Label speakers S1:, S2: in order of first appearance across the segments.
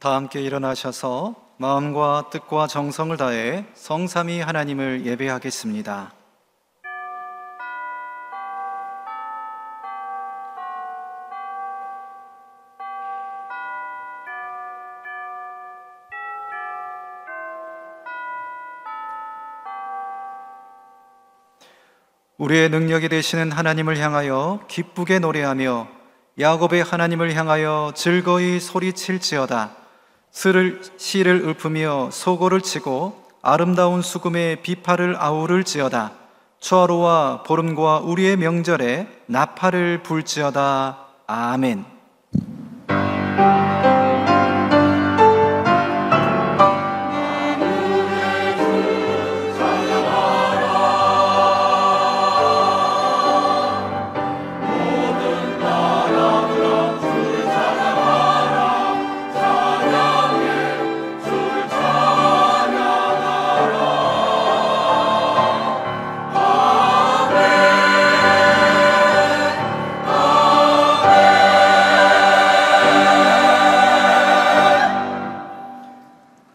S1: 다 함께 일어나셔서 마음과 뜻과 정성을 다해 성삼위 하나님을 예배하겠습니다. 우리의 능력이 되시는 하나님을 향하여 기쁘게 노래하며 야곱의 하나님을 향하여 즐거이 소리칠지어다. 시를 읊으며 소고를 치고 아름다운 수금의 비파를 아우를지어다. 초하루와 보름과 우리의 명절에 나팔을 불지어다. 아멘.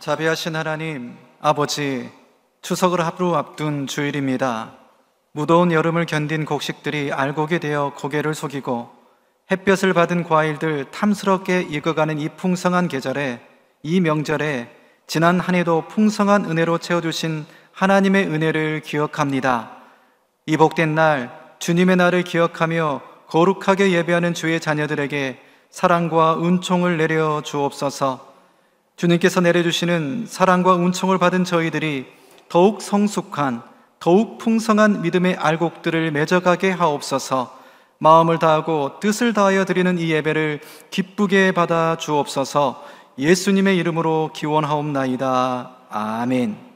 S1: 자비하신 하나님, 아버지, 추석을 하루 앞둔 주일입니다. 무더운 여름을 견딘 곡식들이 알곡이 되어 고개를 숙이고 햇볕을 받은 과일들 탐스럽게 익어가는 이 풍성한 계절에, 이 명절에 지난 한 해도 풍성한 은혜로 채워주신 하나님의 은혜를 기억합니다. 이 복된 날, 주님의 날을 기억하며 거룩하게 예배하는 주의 자녀들에게 사랑과 은총을 내려 주옵소서. 주님께서 내려주시는 사랑과 은총을 받은 저희들이 더욱 성숙한, 더욱 풍성한 믿음의 알곡들을 맺어가게 하옵소서. 마음을 다하고 뜻을 다하여 드리는 이 예배를 기쁘게 받아 주옵소서. 예수님의 이름으로 기원하옵나이다. 아멘.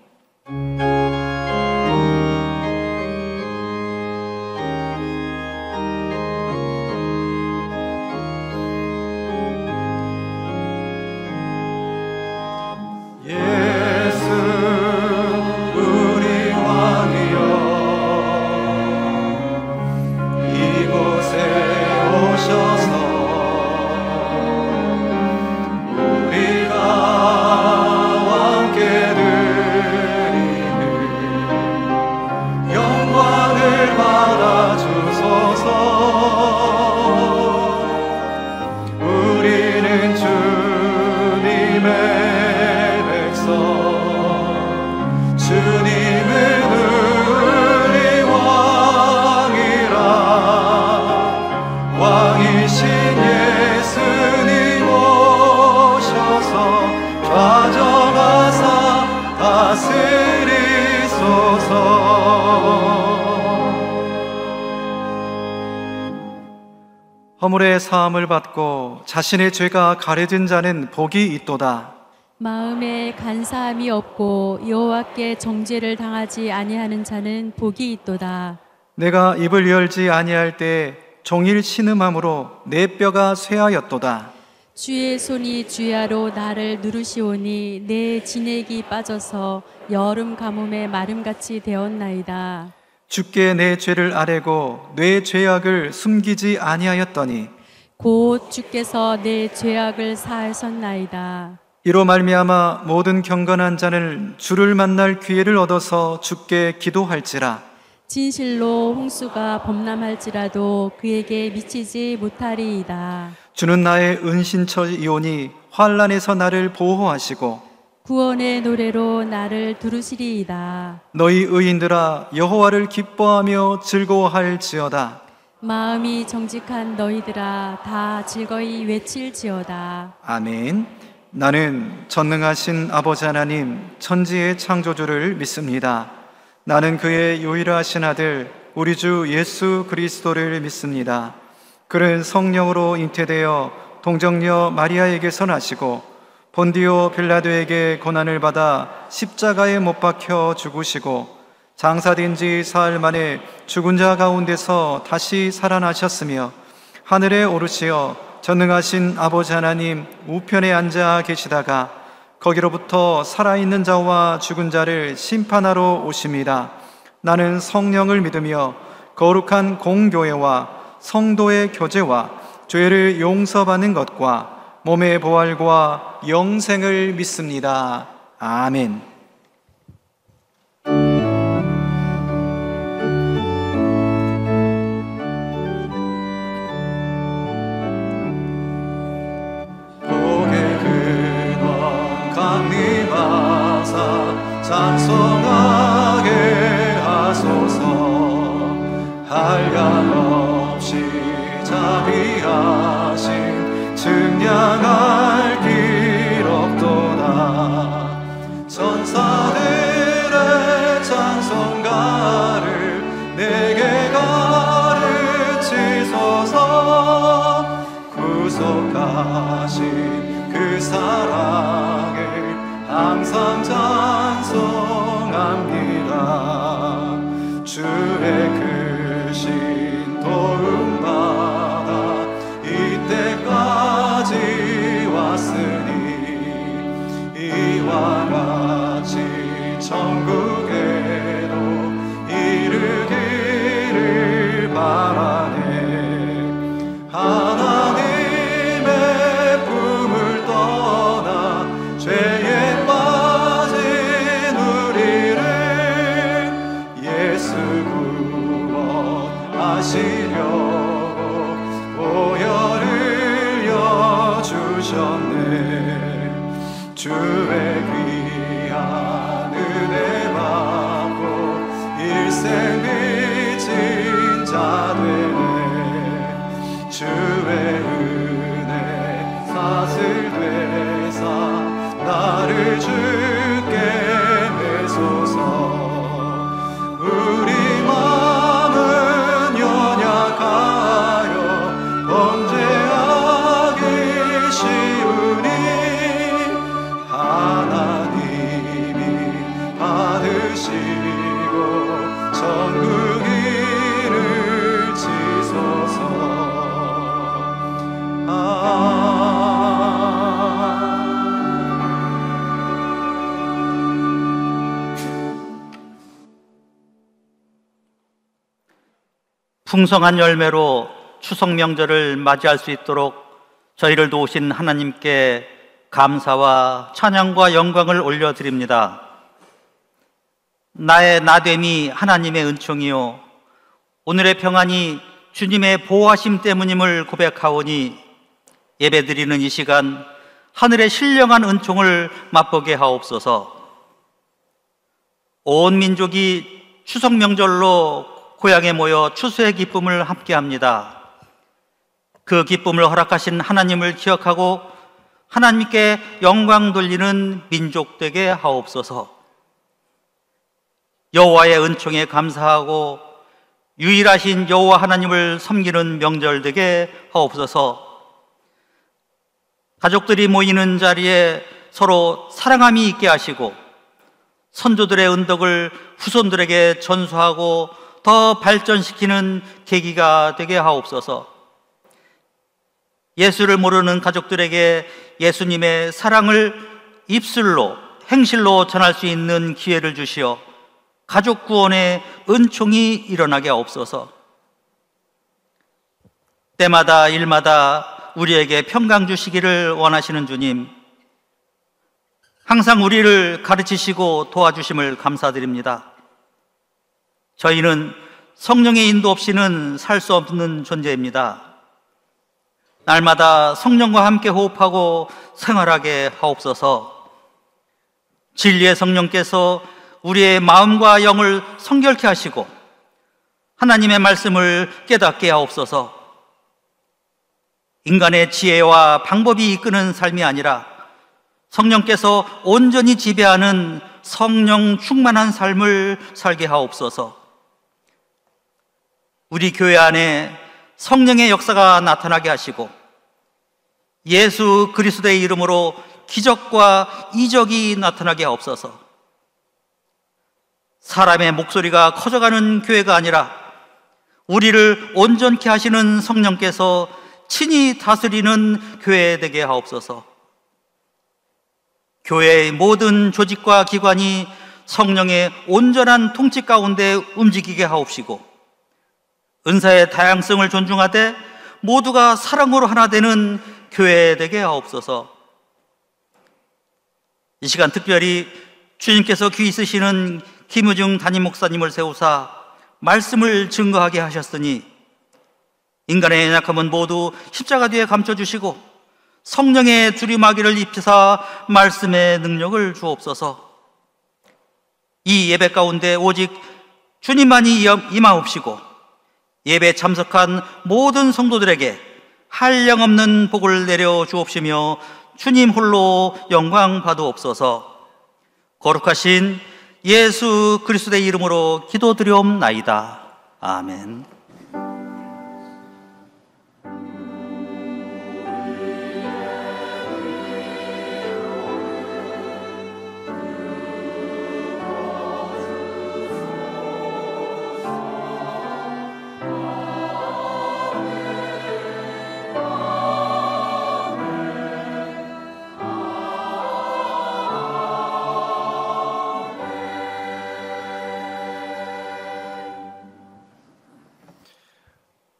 S1: 허물의 사함을 받고 자신의 죄가 가려진 자는 복이 있도다.
S2: 마음에 간사함이 없고 여호와께 정죄를 당하지 아니하는 자는 복이 있도다.
S1: 내가 입을 열지 아니할 때 종일 신음함으로 내 뼈가 쇠하였도다.
S2: 주의 손이 주야로 나를 누르시오니 내 진액이 빠져서 여름 가뭄의 마름같이 되었나이다.
S1: 주께 내 죄를 아뢰고 내 죄악을 숨기지 아니하였더니
S2: 곧 주께서 내 죄악을 사하셨나이다.
S1: 이로 말미암아 모든 경건한 자는 주를 만날 기회를 얻어서 주께 기도할지라.
S2: 진실로 홍수가 범람할지라도 그에게 미치지 못하리이다.
S1: 주는 나의 은신처이오니 환난에서 나를 보호하시고
S2: 구원의 노래로 나를 두루시리이다.
S1: 너희 의인들아 여호와를 기뻐하며 즐거워할지어다.
S2: 마음이 정직한 너희들아 다 즐거이 외칠지어다.
S1: 아멘. 나는 전능하신 아버지 하나님 천지의 창조주를 믿습니다. 나는 그의 유일하신 아들 우리 주 예수 그리스도를 믿습니다. 그는 성령으로 잉태되어 동정녀 마리아에게서 나시고 본디오 빌라도에게 고난을 받아 십자가에 못 박혀 죽으시고 장사된 지 사흘 만에 죽은 자 가운데서 다시 살아나셨으며 하늘에 오르시어 전능하신 아버지 하나님 우편에 앉아 계시다가 거기로부터 살아있는 자와 죽은 자를 심판하러 오십니다. 나는 성령을 믿으며 거룩한 공교회와 성도의 교제와 죄를 용서받는 것과 몸의 부활과 영생을 믿습니다. 아멘. 복의 근원 강림하사 찬송하게 하소서. 한량없이 자비하신 증량할 길 없도다. 천사들의 찬송가를 내게 가르치소서. 구속하신 그 사랑을 항상 찬송합니다. 주의 크신 도움 받아 이때까지 왔으니 이와 같이 천국에도 이르기를 바라네. 하나님의 품을 떠나 죄에 빠진 우리를 예수 구원하시려고 보혈을 여주셨네. 주의 귀한 은혜 받고 일생 빚진 자 되네. 주의 은혜 사슬 되사 나를 주께 매소서. 우리 마음은 연약하여 범죄하기 쉬우니 하나님이 받으시고 천국 이르치소서.
S3: 풍성한 열매로 추석 명절을 맞이할 수 있도록 저희를 도우신 하나님께 감사와 찬양과 영광을 올려드립니다. 나의 나됨이 하나님의 은총이요 오늘의 평안이 주님의 보호하심 때문임을 고백하오니 예배드리는 이 시간 하늘의 신령한 은총을 맛보게 하옵소서. 온 민족이 추석 명절로 고향에 모여 추수의 기쁨을 함께합니다. 그 기쁨을 허락하신 하나님을 기억하고 하나님께 영광 돌리는 민족 되게 하옵소서. 여호와의 은총에 감사하고 유일하신 여호와 하나님을 섬기는 명절 되게 하옵소서. 가족들이 모이는 자리에 서로 사랑함이 있게 하시고 선조들의 은덕을 후손들에게 전수하고 더 발전시키는 계기가 되게 하옵소서. 예수를 모르는 가족들에게 예수님의 사랑을 입술로 행실로 전할 수 있는 기회를 주시어 가족 구원의 은총이 일어나게 하옵소서. 때마다 일마다 우리에게 평강 주시기를 원하시는 주님, 항상 우리를 가르치시고 도와주심을 감사드립니다. 저희는 성령의 인도 없이는 살 수 없는 존재입니다. 날마다 성령과 함께 호흡하고 생활하게 하옵소서. 진리의 성령께서 우리의 마음과 영을 성결케 하시고 하나님의 말씀을 깨닫게 하옵소서. 인간의 지혜와 방법이 이끄는 삶이 아니라 성령께서 온전히 지배하는 성령 충만한 삶을 살게 하옵소서. 우리 교회 안에 성령의 역사가 나타나게 하시고 예수 그리스도의 이름으로 기적과 이적이 나타나게 하옵소서. 사람의 목소리가 커져가는 교회가 아니라 우리를 온전케 하시는 성령께서 친히 다스리는 교회 되게 하옵소서. 교회의 모든 조직과 기관이 성령의 온전한 통치 가운데 움직이게 하옵시고 은사의 다양성을 존중하되 모두가 사랑으로 하나 되는 교회 되게 하옵소서. 이 시간 특별히 주님께서 귀 있으시는 김우중 담임 목사님을 세우사 말씀을 증거하게 하셨으니 인간의 연약함은 모두 십자가 뒤에 감춰주시고 성령의 두리마기를 입히사 말씀의 능력을 주옵소서. 이 예배 가운데 오직 주님만이 임하옵시고 예배 참석한 모든 성도들에게 한량없는 복을 내려 주옵시며 주님 홀로 영광 받으옵소서. 거룩하신 예수 그리스도의 이름으로 기도드리옵나이다. 아멘.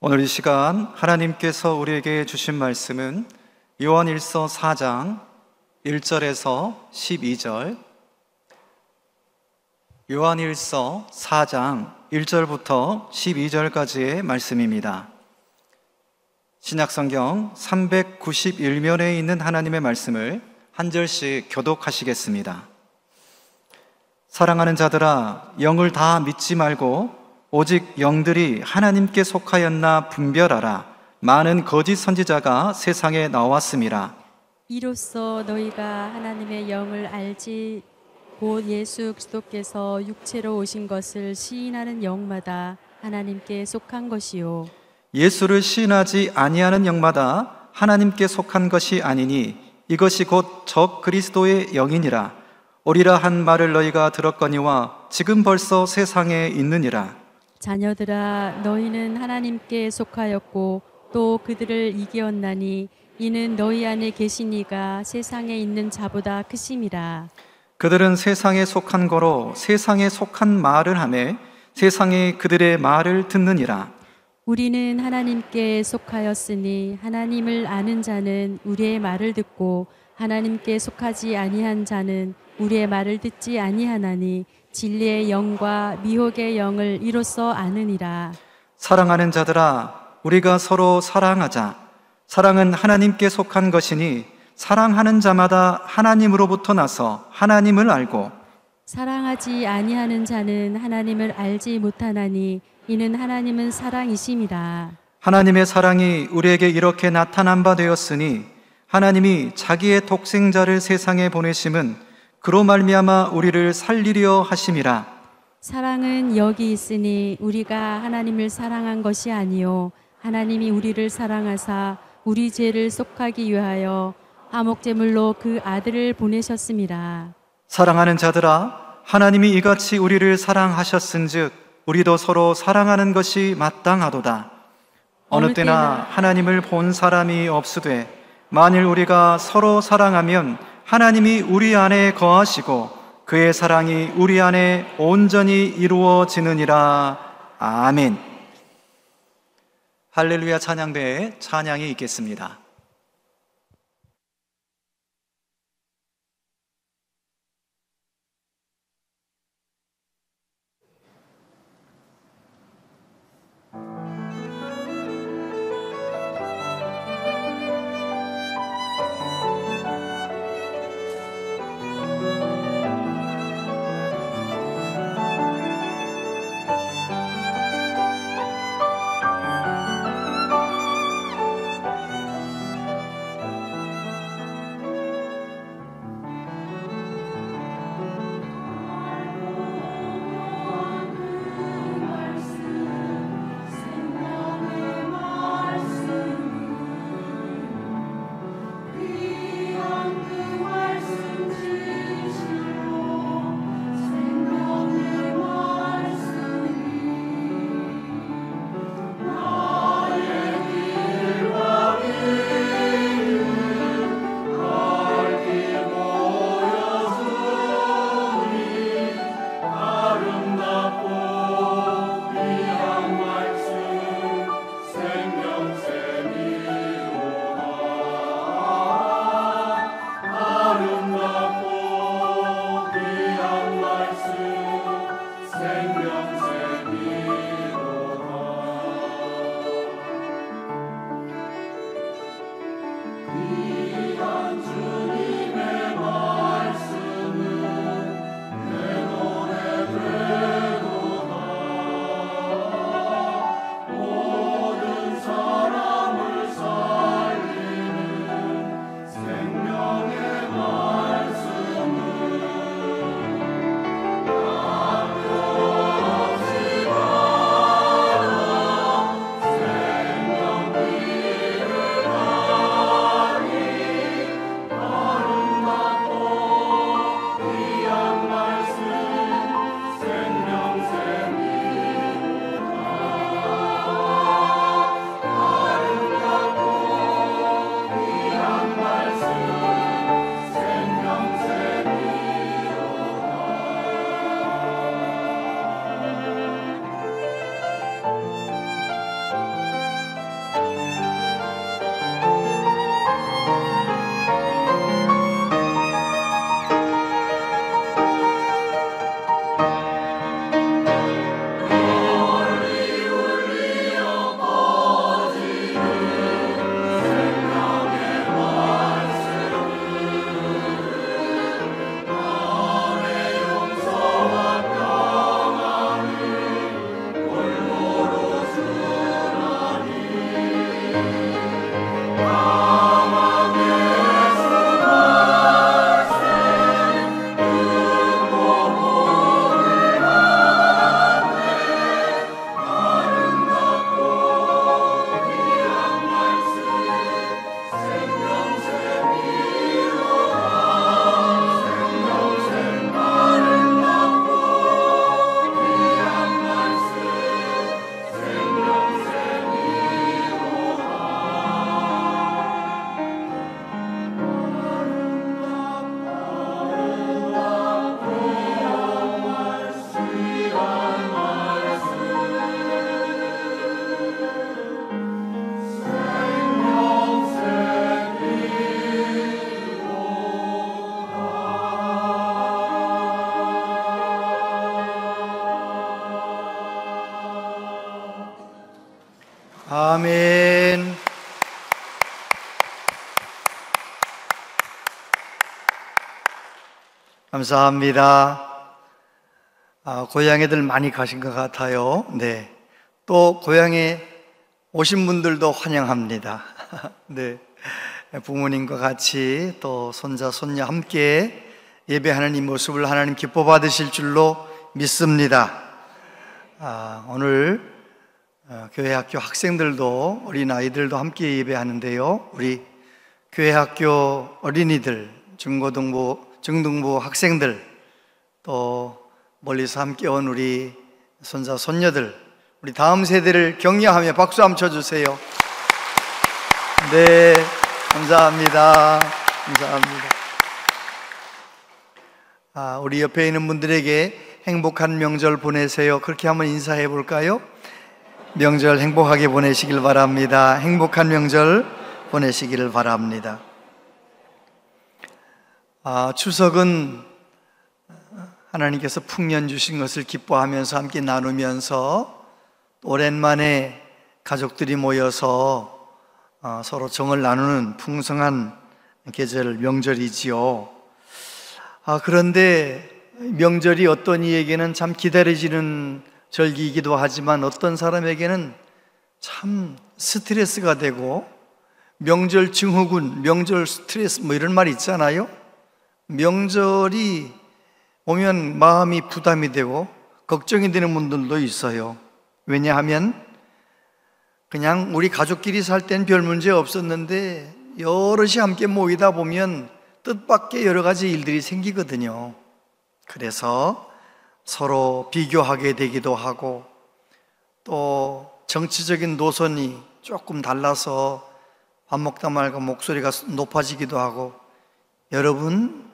S1: 오늘 이 시간 하나님께서 우리에게 주신 말씀은 요한일서 4장 1절에서 12절, 요한일서 4장 1절부터 12절까지의 말씀입니다. 신약성경 391면에 있는 하나님의 말씀을 한 절씩 교독하시겠습니다. 사랑하는 자들아, 영을 다 믿지 말고 오직 영들이 하나님께 속하였나 분별하라. 많은 거짓 선지자가 세상에 나왔음이라.
S2: 이로써 너희가 하나님의 영을 알지 곧 예수 그리스도께서 육체로 오신 것을 시인하는 영마다 하나님께 속한 것이요
S1: 예수를 시인하지 아니하는 영마다 하나님께 속한 것이 아니니 이것이 곧 적 그리스도의 영이니라. 오리라 한 말을 너희가 들었거니와 지금 벌써 세상에 있느니라.
S2: 자녀들아 너희는 하나님께 속하였고 또 그들을 이기었나니 이는 너희 안에 계신 이가 세상에 있는 자보다 크심이라.
S1: 그들은 세상에 속한 거로 세상에 속한 말을 하매 세상이 그들의 말을 듣느니라.
S2: 우리는 하나님께 속하였으니 하나님을 아는 자는 우리의 말을 듣고 하나님께 속하지 아니한 자는 우리의 말을 듣지 아니하나니 진리의 영과 미혹의 영을 이로써 아느니라.
S1: 사랑하는 자들아, 우리가 서로 사랑하자. 사랑은 하나님께 속한 것이니 사랑하는 자마다 하나님으로부터 나서 하나님을 알고
S2: 사랑하지 아니하는 자는 하나님을 알지 못하나니 이는 하나님은 사랑이심이라.
S1: 하나님의 사랑이 우리에게 이렇게 나타난 바 되었으니 하나님이 자기의 독생자를 세상에 보내심은 그로 말미암아 우리를 살리려 하심이라.
S2: 사랑은 여기 있으니 우리가 하나님을 사랑한 것이 아니요 하나님이 우리를 사랑하사 우리 죄를 속하기 위하여 화목제물로 그 아들을 보내셨음이라.
S1: 사랑하는 자들아, 하나님이 이같이 우리를 사랑하셨은즉 우리도 서로 사랑하는 것이 마땅하도다. 어느 때나 하나님을 본 사람이 없으되 만일 우리가 서로 사랑하면 하나님이 우리 안에 거하시고 그의 사랑이 우리 안에 온전히 이루어지느니라. 아멘. 할렐루야 찬양대에 찬양이 있겠습니다.
S4: 감사합니다. 고향에들 많이 가신 것 같아요. 네. 또 고향에 오신 분들도 환영합니다. 네. 부모님과 같이 또 손자, 손녀 함께 예배하는 이 모습을 하나님 기뻐 받으실 줄로 믿습니다. 오늘 교회 학교 학생들도 어린 아이들도 함께 예배하는데요. 우리 교회 학교 어린이들, 중등부 학생들, 또 멀리서 함께 온 우리 손자, 손녀들, 우리 다음 세대를 격려하며 박수 한번 쳐주세요. 네, 감사합니다. 감사합니다. 우리 옆에 있는 분들에게 행복한 명절 보내세요. 그렇게 한번 인사해 볼까요? 명절 행복하게 보내시길 바랍니다. 행복한 명절 보내시기를 바랍니다. 추석은 하나님께서 풍년 주신 것을 기뻐하면서 함께 나누면서 오랜만에 가족들이 모여서 서로 정을 나누는 풍성한 계절, 명절이지요. 그런데 명절이 어떤 이에게는 참 기다려지는 절기이기도 하지만 어떤 사람에게는 참 스트레스가 되고, 명절 증후군, 명절 스트레스 뭐 이런 말 있잖아요. 명절이 오면 마음이 부담이 되고 걱정이 되는 분들도 있어요. 왜냐하면 그냥 우리 가족끼리 살 땐 별 문제 없었는데 여럿이 함께 모이다 보면 뜻밖의 여러 가지 일들이 생기거든요. 그래서 서로 비교하게 되기도 하고, 또 정치적인 노선이 조금 달라서 밥 먹다 말고 목소리가 높아지기도 하고. 여러분,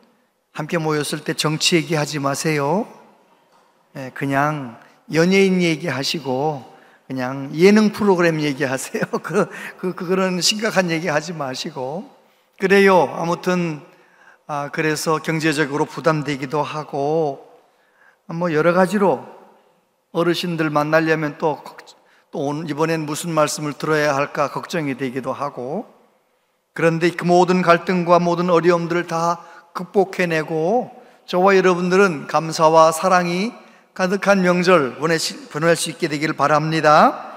S4: 함께 모였을 때 정치 얘기하지 마세요. 그냥 연예인 얘기하시고 그냥 예능 프로그램 얘기하세요. 그런 심각한 얘기 하지 마시고. 그래요. 아무튼 그래서 경제적으로 부담되기도 하고, 뭐 여러 가지로 어르신들 만나려면 또 이번엔 무슨 말씀을 들어야 할까 걱정이 되기도 하고. 그런데 그 모든 갈등과 모든 어려움들을 다 극복해내고 저와 여러분들은 감사와 사랑이 가득한 명절 보낼 수 있게 되길 바랍니다.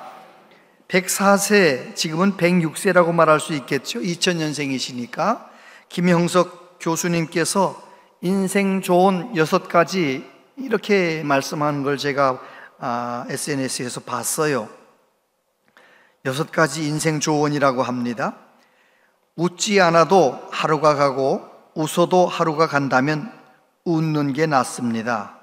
S4: 104세, 지금은 106세라고 말할 수 있겠죠. 2000년생이시니까 김형석 교수님께서 인생 좋은 6가지 이렇게 말씀하는 걸 제가 SNS에서 봤어요. 6가지 인생 조언이라고 합니다. 웃지 않아도 하루가 가고 웃어도 하루가 간다면 웃는 게 낫습니다.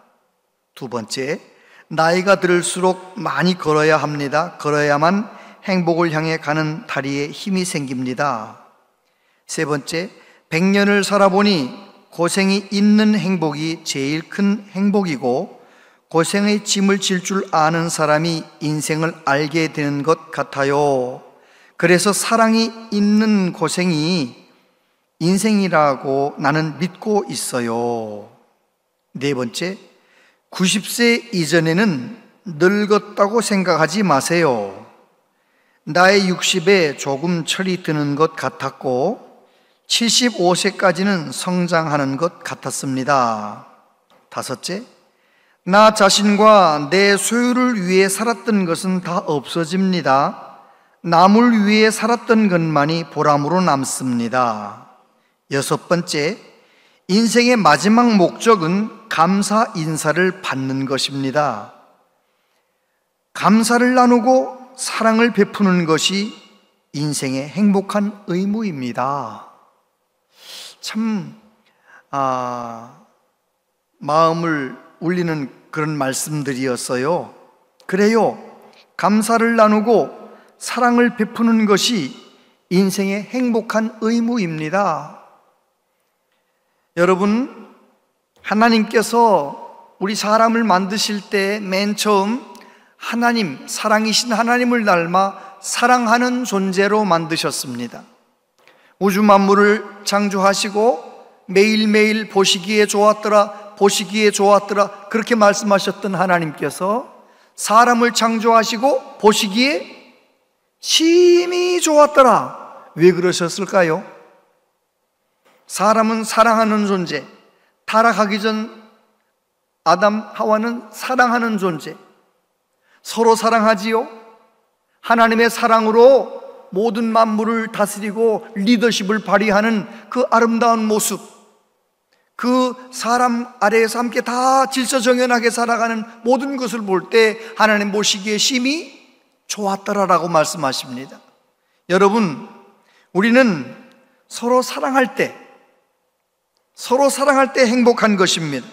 S4: 2번째, 나이가 들수록 많이 걸어야 합니다. 걸어야만 행복을 향해 가는 다리에 힘이 생깁니다. 3번째, 100년을 살아보니 고생이 있는 행복이 제일 큰 행복이고, 고생의 짐을 질 줄 아는 사람이 인생을 알게 되는 것 같아요. 그래서 사랑이 있는 고생이 인생이라고 나는 믿고 있어요. 4번째, 90세 이전에는 늙었다고 생각하지 마세요. 나의 60에 조금 철이 드는 것 같았고 75세까지는 성장하는 것 같았습니다. 5째, 나 자신과 내 소유를 위해 살았던 것은 다 없어집니다. 남을 위해 살았던 것만이 보람으로 남습니다. 6번째, 인생의 마지막 목적은 감사 인사를 받는 것입니다. 감사를 나누고 사랑을 베푸는 것이 인생의 행복한 의무입니다. 참 마음을 울리는 그런 말씀들이었어요. 그래요. 감사를 나누고 사랑을 베푸는 것이 인생의 행복한 의무입니다. 여러분, 하나님께서 우리 사람을 만드실 때 맨 처음 하나님, 사랑이신 하나님을 닮아 사랑하는 존재로 만드셨습니다. 우주 만물을 창조하시고 매일매일 보시기에 좋았더라, 보시기에 좋았더라 그렇게 말씀하셨던 하나님께서 사람을 창조하시고 보시기에 심히 좋았더라. 왜 그러셨을까요? 사람은 사랑하는 존재, 타락하기 전 아담 하와는 사랑하는 존재, 서로 사랑하지요. 하나님의 사랑으로 모든 만물을 다스리고 리더십을 발휘하는 그 아름다운 모습, 그 사람 아래에서 함께 다 질서정연하게 살아가는 모든 것을 볼 때 하나님 보시기에 심히 좋았더라라고 말씀하십니다. 여러분, 우리는 서로 사랑할 때 행복한 것입니다.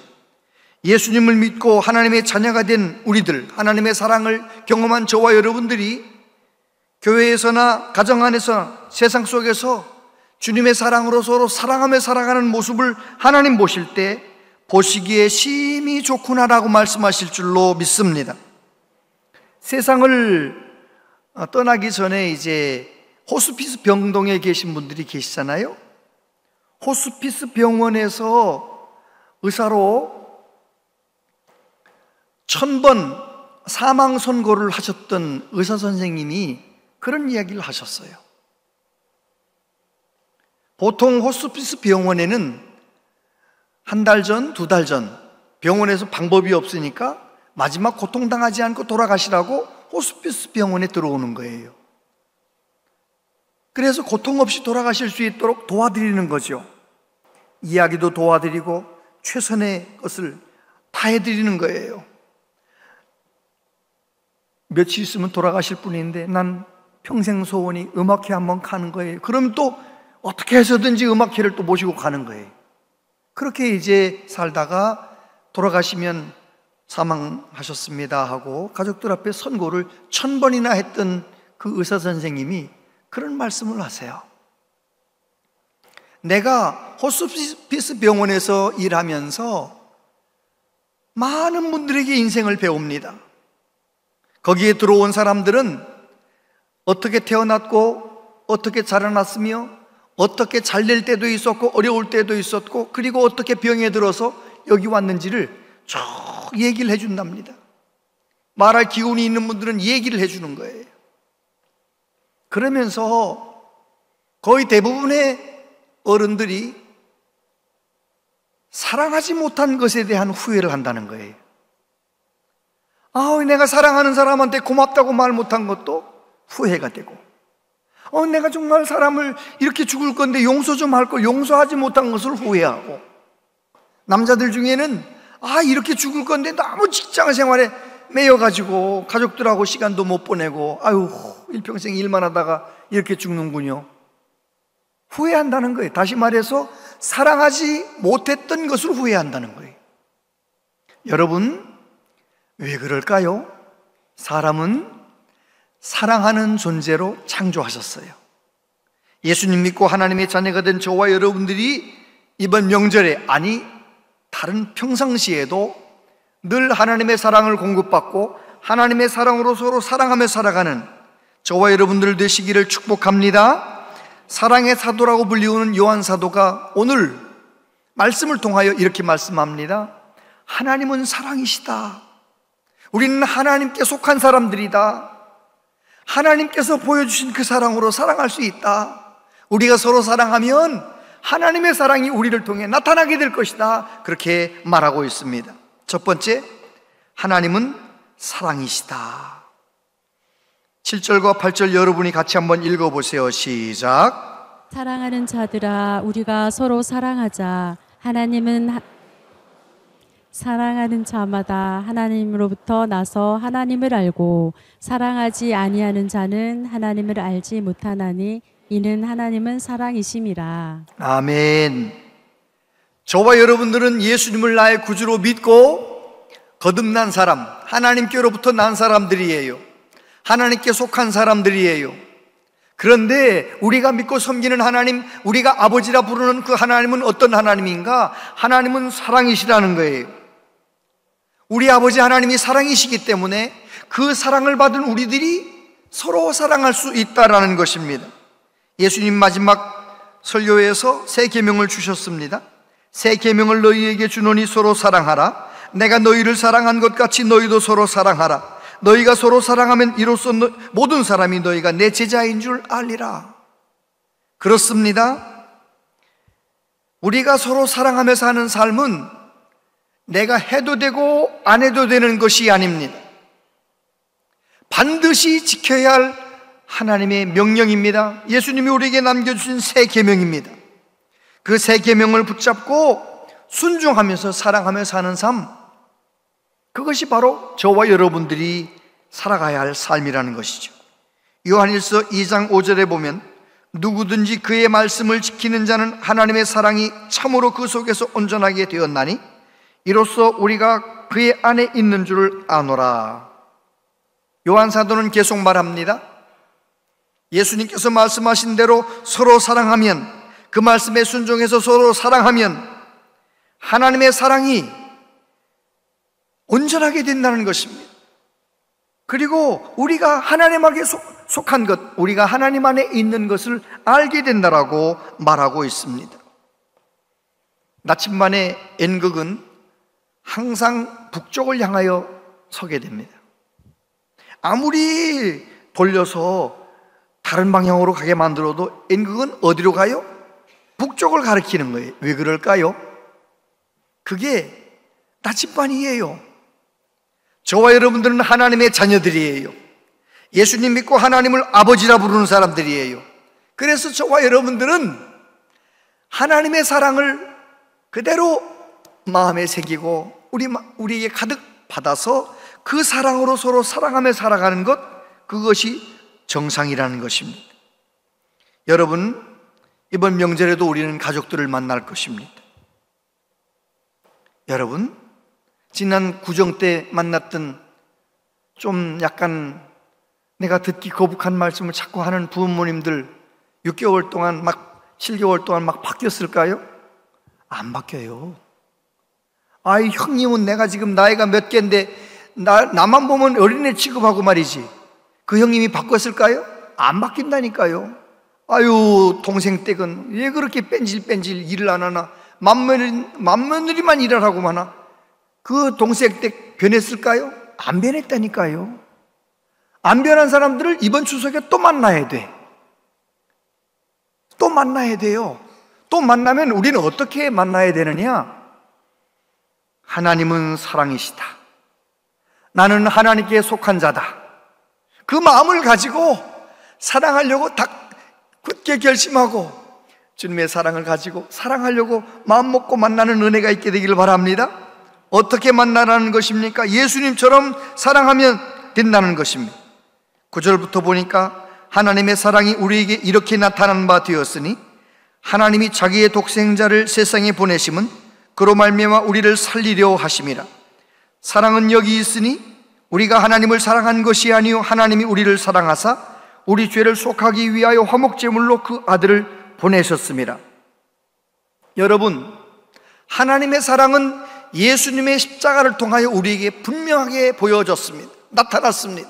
S4: 예수님을 믿고 하나님의 자녀가 된 우리들, 하나님의 사랑을 경험한 저와 여러분들이 교회에서나 가정 안에서 세상 속에서 주님의 사랑으로 서로 사랑하며 살아가는 모습을 하나님 보실 때 보시기에 심히 좋구나라고 말씀하실 줄로 믿습니다. 세상을 떠나기 전에 이제 호스피스 병동에 계신 분들이 계시잖아요. 호스피스 병원에서 의사로 1000번 사망 선고를 하셨던 의사 선생님이 그런 이야기를 하셨어요. 보통 호스피스 병원에는 한 달 전, 2달 전 병원에서 방법이 없으니까 마지막 고통당하지 않고 돌아가시라고 호스피스 병원에 들어오는 거예요. 그래서 고통 없이 돌아가실 수 있도록 도와드리는 거죠. 이야기도 도와드리고 최선의 것을 다해드리는 거예요. 며칠 있으면 돌아가실 분인데 난 평생 소원이 음악회 한번 가는 거예요. 그럼 또 어떻게 해서든지 음악회를 또 모시고 가는 거예요. 그렇게 이제 살다가 돌아가시면 사망하셨습니다 하고 가족들 앞에 선고를 1000번이나 했던 그 의사 선생님이 그런 말씀을 하세요. 내가 호스피스 병원에서 일하면서 많은 분들에게 인생을 배웁니다. 거기에 들어온 사람들은 어떻게 태어났고 어떻게 자라났으며 어떻게 잘 될 때도 있었고 어려울 때도 있었고 그리고 어떻게 병에 들어서 여기 왔는지를 쭉 얘기를 해준답니다. 말할 기운이 있는 분들은 얘기를 해주는 거예요. 그러면서 거의 대부분의 어른들이 사랑하지 못한 것에 대한 후회를 한다는 거예요. 내가 사랑하는 사람한테 고맙다고 말 못한 것도 후회가 되고, 내가 정말 사람을 이렇게 죽을 건데 용서 좀 할 걸 용서하지 못한 것을 후회하고, 남자들 중에는 이렇게 죽을 건데 너무 직장 생활에 매여가지고 가족들하고 시간도 못 보내고 일평생 일만 하다가 이렇게 죽는군요. 후회한다는 거예요. 다시 말해서 사랑하지 못했던 것을 후회한다는 거예요. 여러분, 왜 그럴까요? 사람은 사랑하는 존재로 창조하셨어요. 예수님 믿고 하나님의 자녀가 된 저와 여러분들이 이번 명절에, 아니 다른 평상시에도 늘 하나님의 사랑을 공급받고 하나님의 사랑으로 서로 사랑하며 살아가는 저와 여러분들 되시기를 축복합니다. 사랑의 사도라고 불리우는 요한 사도가 오늘 말씀을 통하여 이렇게 말씀합니다. 하나님은 사랑이시다. 우리는 하나님께 속한 사람들이다. 하나님께서 보여주신 그 사랑으로 사랑할 수 있다. 우리가 서로 사랑하면 하나님의 사랑이 우리를 통해 나타나게 될 것이다. 그렇게 말하고 있습니다. 첫 번째, 하나님은 사랑이시다. 7절과 8절 여러분이 같이 한번 읽어보세요. 시작.
S2: 사랑하는 자들아, 우리가 서로 사랑하자. 하나님은 사랑하는 자마다 하나님으로부터 나서 하나님을 알고 사랑하지 아니하는 자는 하나님을 알지 못하나니 이는 하나님은 사랑이심이라.
S4: 아멘. 저와 여러분들은 예수님을 나의 구주로 믿고 거듭난 사람, 하나님께로부터 난 사람들이에요. 하나님께 속한 사람들이에요. 그런데 우리가 믿고 섬기는 하나님, 우리가 아버지라 부르는 그 하나님은 어떤 하나님인가? 하나님은 사랑이시라는 거예요. 우리 아버지 하나님이 사랑이시기 때문에 그 사랑을 받은 우리들이 서로 사랑할 수 있다라는 것입니다. 예수님 마지막 설교에서 새 계명을 주셨습니다. 새 계명을 너희에게 주노니 서로 사랑하라. 내가 너희를 사랑한 것 같이 너희도 서로 사랑하라. 너희가 서로 사랑하면 이로써 모든 사람이 너희가 내 제자인 줄 알리라. 그렇습니다. 우리가 서로 사랑하며 사는 삶은 내가 해도 되고 안 해도 되는 것이 아닙니다. 반드시 지켜야 할 하나님의 명령입니다. 예수님이 우리에게 남겨주신 새 계명입니다. 그 새 계명을 붙잡고 순종하면서 사랑하며 사는 삶, 그것이 바로 저와 여러분들이 살아가야 할 삶이라는 것이죠. 요한일서 2장 5절에 보면 누구든지 그의 말씀을 지키는 자는 하나님의 사랑이 참으로 그 속에서 온전하게 되었나니 이로써 우리가 그의 안에 있는 줄을 아노라. 요한 사도는 계속 말합니다. 예수님께서 말씀하신 대로 서로 사랑하면, 그 말씀에 순종해서 서로 사랑하면 하나님의 사랑이 온전하게 된다는 것입니다. 그리고 우리가 하나님에게 속한 것, 우리가 하나님 안에 있는 것을 알게 된다라고 말하고 있습니다. 나침반의 N극은 항상 북쪽을 향하여 서게 됩니다. 아무리 돌려서 다른 방향으로 가게 만들어도 N극은 어디로 가요? 북쪽을 가리키는 거예요. 왜 그럴까요? 그게 나침반이에요. 저와 여러분들은 하나님의 자녀들이에요. 예수님 믿고 하나님을 아버지라 부르는 사람들이에요. 그래서 저와 여러분들은 하나님의 사랑을 그대로 마음에 새기고 우리에게 가득 받아서 그 사랑으로 서로 사랑하며 살아가는 것, 그것이 정상이라는 것입니다. 여러분, 이번 명절에도 우리는 가족들을 만날 것입니다. 여러분, 지난 구정 때 만났던 좀 약간 내가 듣기 거북한 말씀을 자꾸 하는 부모님들 6개월 동안 7개월 동안 바뀌었을까요? 안 바뀌어요. 아이, 형님은 내가 지금 나이가 몇 개인데 나만 보면 어린애 취급하고 말이지. 그 형님이 바꿨을까요? 안 바뀐다니까요. 아유, 동생 댁은 왜 그렇게 뺀질뺀질 일을 안 하나? 맏며느리만 일을 하고 마나? 그 동생 댁 변했을까요? 안 변했다니까요. 안 변한 사람들을 이번 추석에 또 만나야 돼. 또 만나야 돼요. 또 만나면 우리는 어떻게 만나야 되느냐? 하나님은 사랑이시다. 나는 하나님께 속한 자다. 그 마음을 가지고 사랑하려고 굳게 결심하고 주님의 사랑을 가지고 사랑하려고 마음 먹고 만나는 은혜가 있게 되기를 바랍니다. 어떻게 만나라는 것입니까? 예수님처럼 사랑하면 된다는 것입니다. 9절부터 보니까 하나님의 사랑이 우리에게 이렇게 나타난 바 되었으니 하나님이 자기의 독생자를 세상에 보내심은 그로 말미암아 우리를 살리려 하심이라. 사랑은 여기 있으니 우리가 하나님을 사랑한 것이 아니요 하나님이 우리를 사랑하사 우리 죄를 속하기 위하여 화목제물로 그 아들을 보내셨습니다. 여러분, 하나님의 사랑은 예수님의 십자가를 통하여 우리에게 분명하게 보여졌습니다. 나타났습니다.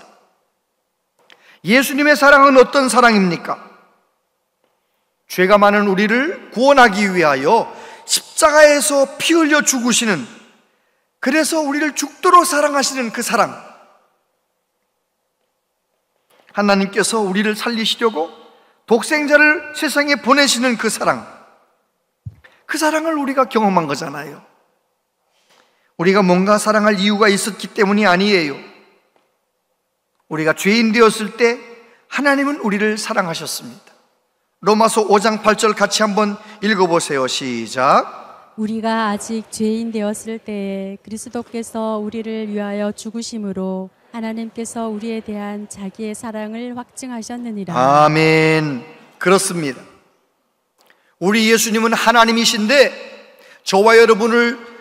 S4: 예수님의 사랑은 어떤 사랑입니까? 죄가 많은 우리를 구원하기 위하여 십자가에서 피 흘려 죽으시는, 그래서 우리를 죽도록 사랑하시는 그 사랑, 하나님께서 우리를 살리시려고 독생자를 세상에 보내시는 그 사랑, 그 사랑을 우리가 경험한 거잖아요. 우리가 뭔가 사랑할 이유가 있었기 때문이 아니에요. 우리가 죄인 되었을 때 하나님은 우리를 사랑하셨습니다. 로마서 5장 8절 같이 한번 읽어보세요. 시작.
S2: 우리가 아직 죄인 되었을 때에 그리스도께서 우리를 위하여 죽으심으로 하나님께서 우리에 대한 자기의 사랑을 확증하셨느니라.
S4: 아멘. 그렇습니다. 우리 예수님은 하나님이신데 저와 여러분을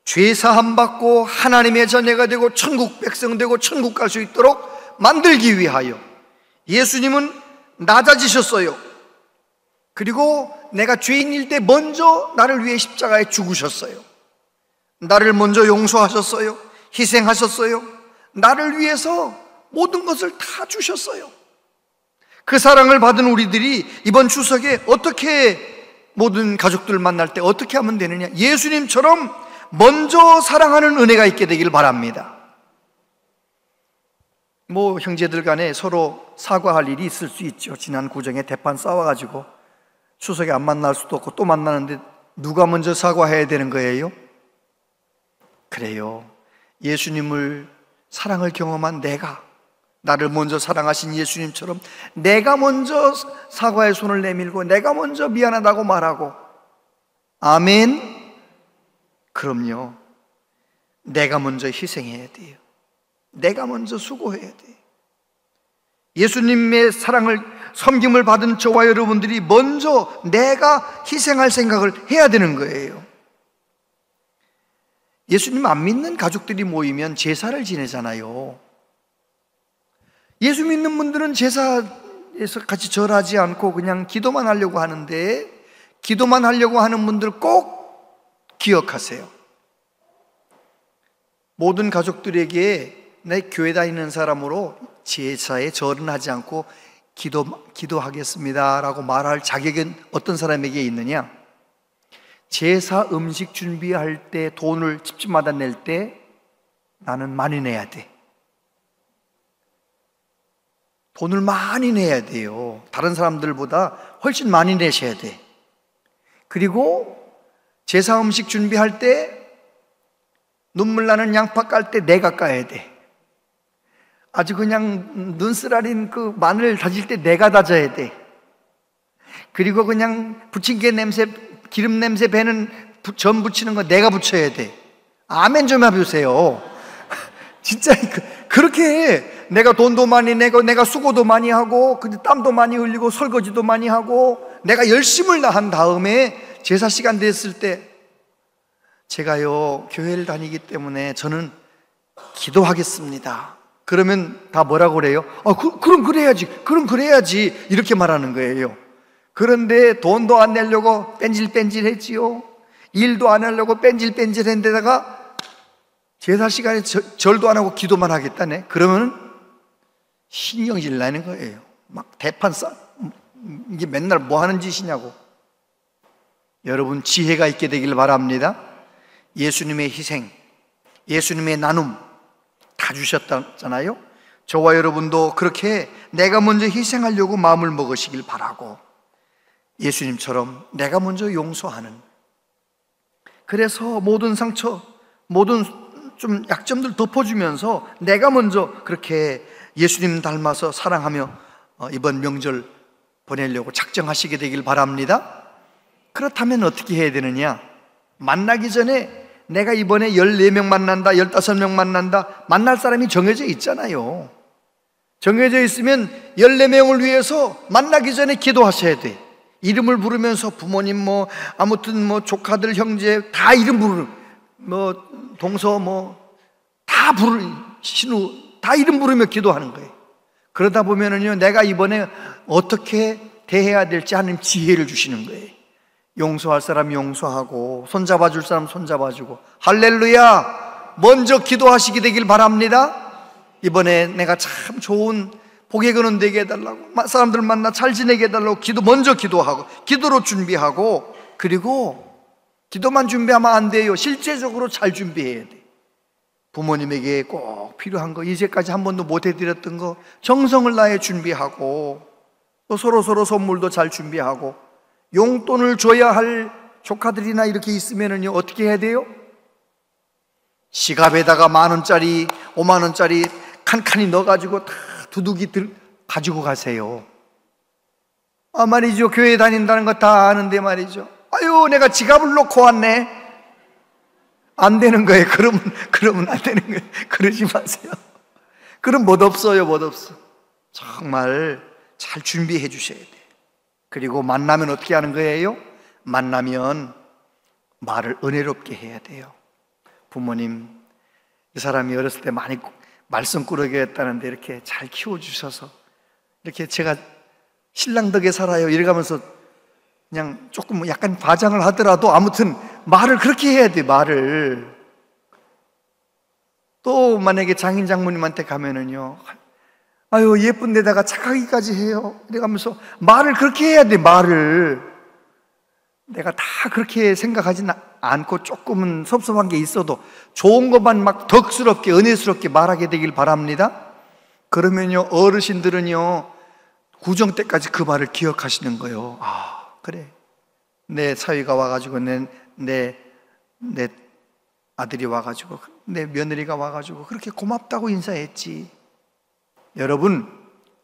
S4: 죄 사함 받고 하나님의 자녀가 되고 천국 백성 되고 천국 갈 수 있도록 만들기 위하여 예수님은 낮아지셨어요. 그리고 내가 죄인일 때 먼저 나를 위해 십자가에 죽으셨어요. 나를 먼저 용서하셨어요. 희생하셨어요. 나를 위해서 모든 것을 다 주셨어요. 그 사랑을 받은 우리들이 이번 추석에 어떻게 모든 가족들을 만날 때 어떻게 하면 되느냐? 예수님처럼 먼저 사랑하는 은혜가 있게 되길 바랍니다. 형제들 간에 서로 사과할 일이 있을 수 있죠. 지난 구정에 대판 싸워가지고 추석에 안 만날 수도 없고 또 만나는데 누가 먼저 사과해야 되는 거예요? 그래요. 예수님을 사랑을 경험한 내가, 나를 먼저 사랑하신 예수님처럼 내가 먼저 사과의 손을 내밀고 내가 먼저 미안하다고 말하고, 아멘. 그럼요. 내가 먼저 희생해야 돼요. 내가 먼저 수고해야 돼요. 예수님의 사랑을, 섬김을 받은 저와 여러분들이 먼저 내가 희생할 생각을 해야 되는 거예요. 예수님 안 믿는 가족들이 모이면 제사를 지내잖아요. 예수 믿는 분들은 제사에서 같이 절하지 않고 그냥 기도만 하려고 하는데, 기도만 하려고 하는 분들 꼭 기억하세요. 모든 가족들에게 내 교회 다니는 사람으로 제사에 절은 하지 않고 기도하겠습니다 라고 말할 자격은 어떤 사람에게 있느냐? 제사 음식 준비할 때 돈을 집집마다 낼 때 나는 많이 내야 돼. 돈을 많이 내야 돼요. 다른 사람들보다 훨씬 많이 내셔야 돼. 그리고 제사 음식 준비할 때 눈물 나는 양파 깔 때 내가 까야 돼. 아주 그냥 눈쓰라린 그 마늘 다질 때 내가 다져야 돼. 그리고 그냥 부침개 냄새, 기름 냄새 배는 전 부치는 거 내가 부쳐야 돼. 아멘 좀 해보세요. 진짜 그렇게 내가 돈도 많이 내고 내가 수고도 많이 하고 땀도 많이 흘리고 설거지도 많이 하고 내가 열심을 다한 다음에 제사 시간 됐을 때, 제가요 교회를 다니기 때문에 저는 기도하겠습니다. 그러면 다 뭐라고 그래요? 그럼 그래야지 이렇게 말하는 거예요. 그런데 돈도 안 내려고 뺀질뺀질했지요. 일도 안 하려고 뺀질뺀질했는데다가 제사 시간에 절도 안 하고 기도만 하겠다네. 그러면 신경질 나는 거예요. 막 대판 이게 맨날 뭐 하는 짓이냐고. 여러분 지혜가 있게 되길 바랍니다. 예수님의 희생, 예수님의 나눔 다 주셨잖아요. 저와 여러분도 그렇게 내가 먼저 희생하려고 마음을 먹으시길 바라고, 예수님처럼 내가 먼저 용서하는, 그래서 모든 상처, 모든 좀 약점들 덮어주면서 내가 먼저 그렇게 예수님 닮아서 사랑하며 이번 명절 보내려고 작정하시게 되길 바랍니다. 그렇다면 어떻게 해야 되느냐? 만나기 전에 내가 이번에 14명 만난다, 15명 만난다, 만날 사람이 정해져 있잖아요. 정해져 있으면 14명을 위해서 만나기 전에 기도하셔야 돼. 이름을 부르면서 부모님 아무튼 조카들 형제 다 이름 부르는, 동서 다 신우 다 이름 부르며 기도하는 거예요. 그러다 보면은요, 내가 이번에 어떻게 대해야 될지 하나님 지혜를 주시는 거예요. 용서할 사람 용서하고 손잡아 줄 사람 손잡아 주고, 할렐루야! 먼저 기도하시게 되길 바랍니다. 이번에 내가 참 좋은 복의 근원 되게 해달라고, 사람들 만나 잘 지내게 해달라고 먼저 기도하고, 기도로 준비하고, 그리고 기도만 준비하면 안 돼요. 실제적으로 잘 준비해야 돼. 부모님에게 꼭 필요한 거, 이제까지 한 번도 못 해드렸던 거 정성을 다해 준비하고, 또 서로 선물도 잘 준비하고, 용돈을 줘야 할 조카들이나 이렇게 있으면은요, 어떻게 해야 돼요? 지갑에다가 10,000원짜리, 50,000원짜리 칸칸이 넣어가지고 다 두둑이 가지고 가세요. 말이죠. 교회 다닌다는 거 다 아는데 말이죠. 아유, 내가 지갑을 놓고 왔네. 안 되는 거예요. 그러면 안 되는 거예요. 그러지 마세요. 그럼 멋없어요, 멋없어. 정말 잘 준비해 주셔야 돼요. 그리고 만나면 어떻게 하는 거예요? 만나면 말을 은혜롭게 해야 돼요. 부모님, 이 사람이 어렸을 때 많이 말썽꾸러기였다는데 이렇게 잘 키워주셔서 이렇게 제가 신랑 덕에 살아요 이래가면서 그냥 조금 약간 과장을 하더라도 아무튼 말을 그렇게 해야 돼. 말을. 또 만약에 장인 장모님한테 가면은요, 아유 예쁜 데다가 착하기까지 해요 이래가면서 말을 그렇게 해야 돼. 말을. 내가 다 그렇게 생각하지는 않고 조금은 섭섭한 게 있어도 좋은 것만 막 덕스럽게 은혜스럽게 말하게 되길 바랍니다. 그러면요, 어르신들은요 구정 때까지 그 말을 기억하시는 거예요. 그래, 내 사위가 와가지고 내 아들이 와가지고 내 며느리가 와가지고 그렇게 고맙다고 인사했지. 여러분,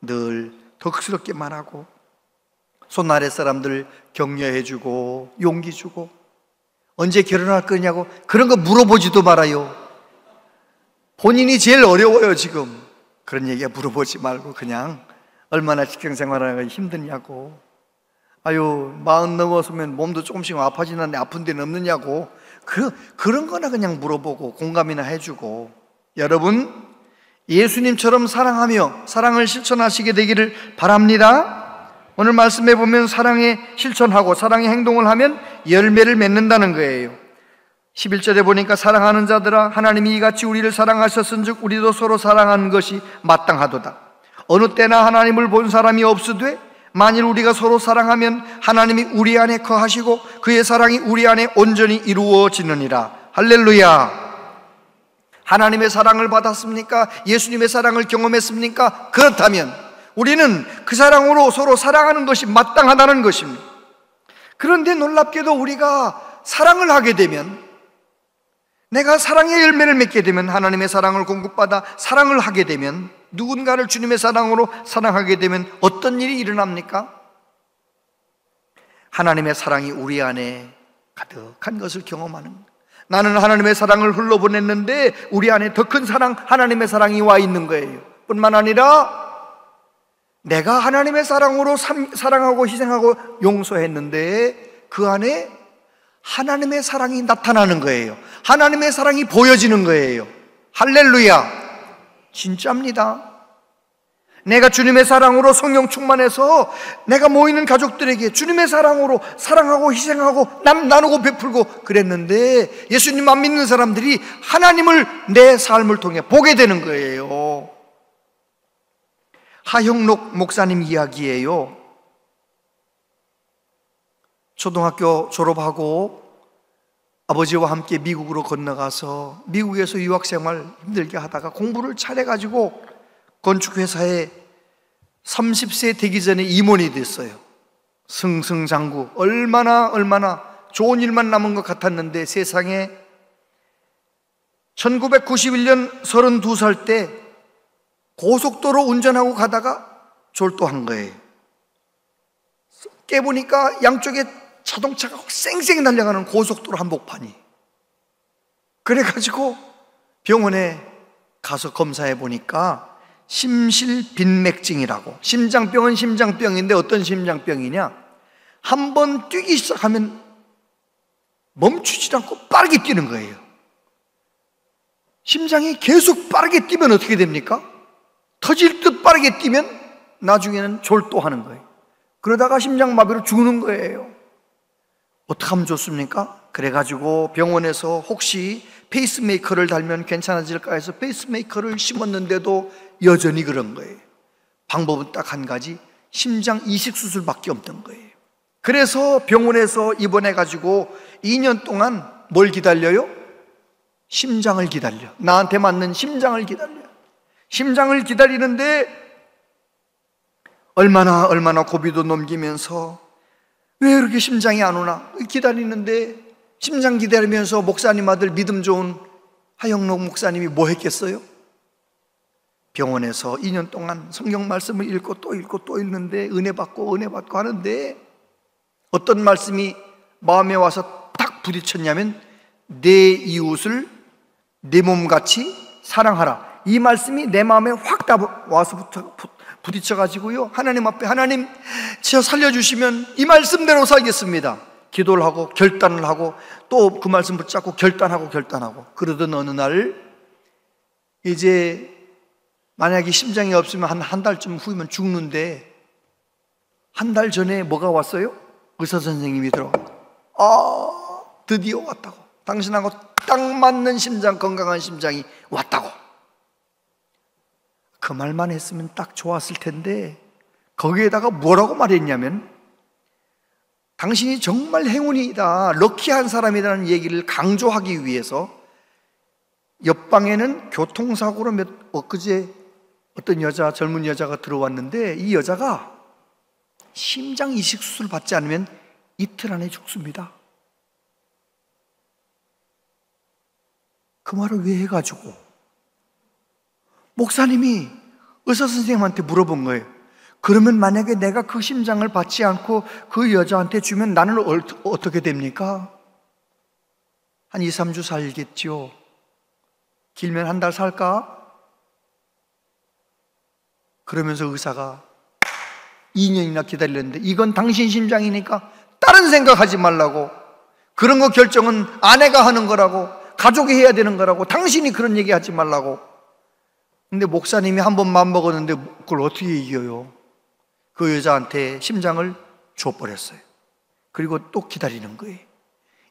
S4: 늘 덕스럽게 말하고 손 아래 사람들 격려해주고 용기 주고 언제 결혼할 거냐고 그런 거 물어보지도 말아요. 본인이 제일 어려워요. 지금 그런 얘기 물어보지 말고 그냥 얼마나 직장생활하기가 힘드냐고, 아유 40 넘었으면 몸도 조금씩 아파지는데 아픈 데는 없느냐고, 그런 거나 그냥 물어보고 공감이나 해주고. 여러분, 예수님처럼 사랑하며 사랑을 실천하시게 되기를 바랍니다. 오늘 말씀해 보면 사랑에 실천하고 사랑의 행동을 하면 열매를 맺는다는 거예요. 11절에 보니까 사랑하는 자들아 하나님이 이같이 우리를 사랑하셨은즉 우리도 서로 사랑하는 것이 마땅하도다. 어느 때나 하나님을 본 사람이 없으되 만일 우리가 서로 사랑하면 하나님이 우리 안에 거하시고 그의 사랑이 우리 안에 온전히 이루어지느니라. 할렐루야. 하나님의 사랑을 받았습니까? 예수님의 사랑을 경험했습니까? 그렇다면 우리는 그 사랑으로 서로 사랑하는 것이 마땅하다는 것입니다. 그런데 놀랍게도 우리가 사랑을 하게 되면, 내가 사랑의 열매를 맺게 되면, 하나님의 사랑을 공급받아 사랑을 하게 되면, 누군가를 주님의 사랑으로 사랑하게 되면 어떤 일이 일어납니까? 하나님의 사랑이 우리 안에 가득한 것을 경험하는 거예요. 나는 하나님의 사랑을 흘러보냈는데 우리 안에 더 큰 사랑, 하나님의 사랑이 와 있는 거예요. 뿐만 아니라 내가 하나님의 사랑으로 사랑하고 희생하고 용서했는데 그 안에 하나님의 사랑이 나타나는 거예요. 하나님의 사랑이 보여지는 거예요. 할렐루야. 진짜입니다. 내가 주님의 사랑으로 성령 충만해서 내가 모이는 가족들에게 주님의 사랑으로 사랑하고 희생하고 나누고 베풀고 그랬는데 예수님 안 믿는 사람들이 하나님을 내 삶을 통해 보게 되는 거예요. 하형록 목사님 이야기예요. 초등학교 졸업하고 아버지와 함께 미국으로 건너가서 미국에서 유학생활 힘들게 하다가 공부를 잘해가지고 건축회사에 30세 되기 전에 임원이 됐어요. 승승장구, 얼마나 좋은 일만 남은 것 같았는데 세상에 1991년 32살 때 고속도로 운전하고 가다가 졸도한 거예요. 깨보니까 양쪽에 자동차가 쌩쌩 달려가는 고속도로 한복판이. 그래가지고 병원에 가서 검사해 보니까 심실빈맥증이라고. 심장병은 심장병인데 어떤 심장병이냐, 한번 뛰기 시작하면 멈추지 않고 빠르게 뛰는 거예요. 심장이 계속 빠르게 뛰면 어떻게 됩니까? 터질 듯 빠르게 뛰면 나중에는 졸도하는 거예요. 그러다가 심장마비로 죽는 거예요. 어떻게 하면 좋습니까? 그래가지고 병원에서 혹시 페이스메이커를 달면 괜찮아질까 해서 페이스메이커를 심었는데도 여전히 그런 거예요. 방법은 딱 한 가지, 심장 이식 수술밖에 없던 거예요. 그래서 병원에서 입원해가지고 2년 동안 뭘 기다려요? 심장을 기다려. 나한테 맞는 심장을 기다려. 심장을 기다리는데 얼마나 고비도 넘기면서 왜 이렇게 심장이 안 오나 기다리는데, 심장 기다리면서 목사님 아들 믿음 좋은 하영록 목사님이 뭐 했겠어요? 병원에서 2년 동안 성경 말씀을 읽고 또 읽는데 은혜 받고 하는데 어떤 말씀이 마음에 와서 딱 부딪혔냐면, 내 이웃을 내 몸같이 사랑하라. 이 말씀이 내 마음에 확 와서 부딪혀가지고요, 하나님 앞에, 하나님 저 살려주시면 이 말씀대로 살겠습니다. 기도를 하고 결단을 하고 또 그 말씀 붙잡고 결단하고 그러던 어느 날, 이제 만약에 심장이 없으면 한 달쯤 후이면 죽는데, 한 달 전에 뭐가 왔어요? 의사 선생님이 들어와. 드디어 왔다고. 당신하고 딱 맞는 심장, 건강한 심장이 왔다고. 그 말만 했으면 딱 좋았을 텐데 거기에다가 뭐라고 말했냐면, 당신이 정말 행운이다, 럭키한 사람이라는 얘기를 강조하기 위해서 옆방에는 교통사고로 엊그제 어떤 젊은 여자가 들어왔는데, 이 여자가 심장 이식 수술 받지 않으면 이틀 안에 죽습니다. 그 말을 왜 해가지고 목사님이 의사 선생님한테 물어본 거예요. 그러면 만약에 내가 그 심장을 받지 않고 그 여자한테 주면 나는 어떻게 됩니까? 한 2, 3주 살겠죠. 길면 한 달 살까? 그러면서 의사가 2년이나 기다렸는데, 이건 당신 심장이니까 다른 생각하지 말라고, 그런 거 결정은 아내가 하는 거라고, 가족이 해야 되는 거라고, 당신이 그런 얘기 하지 말라고. 근데 목사님이 한 번 맘먹었는데 그걸 어떻게 이겨요? 그 여자한테 심장을 줘버렸어요. 그리고 또 기다리는 거예요.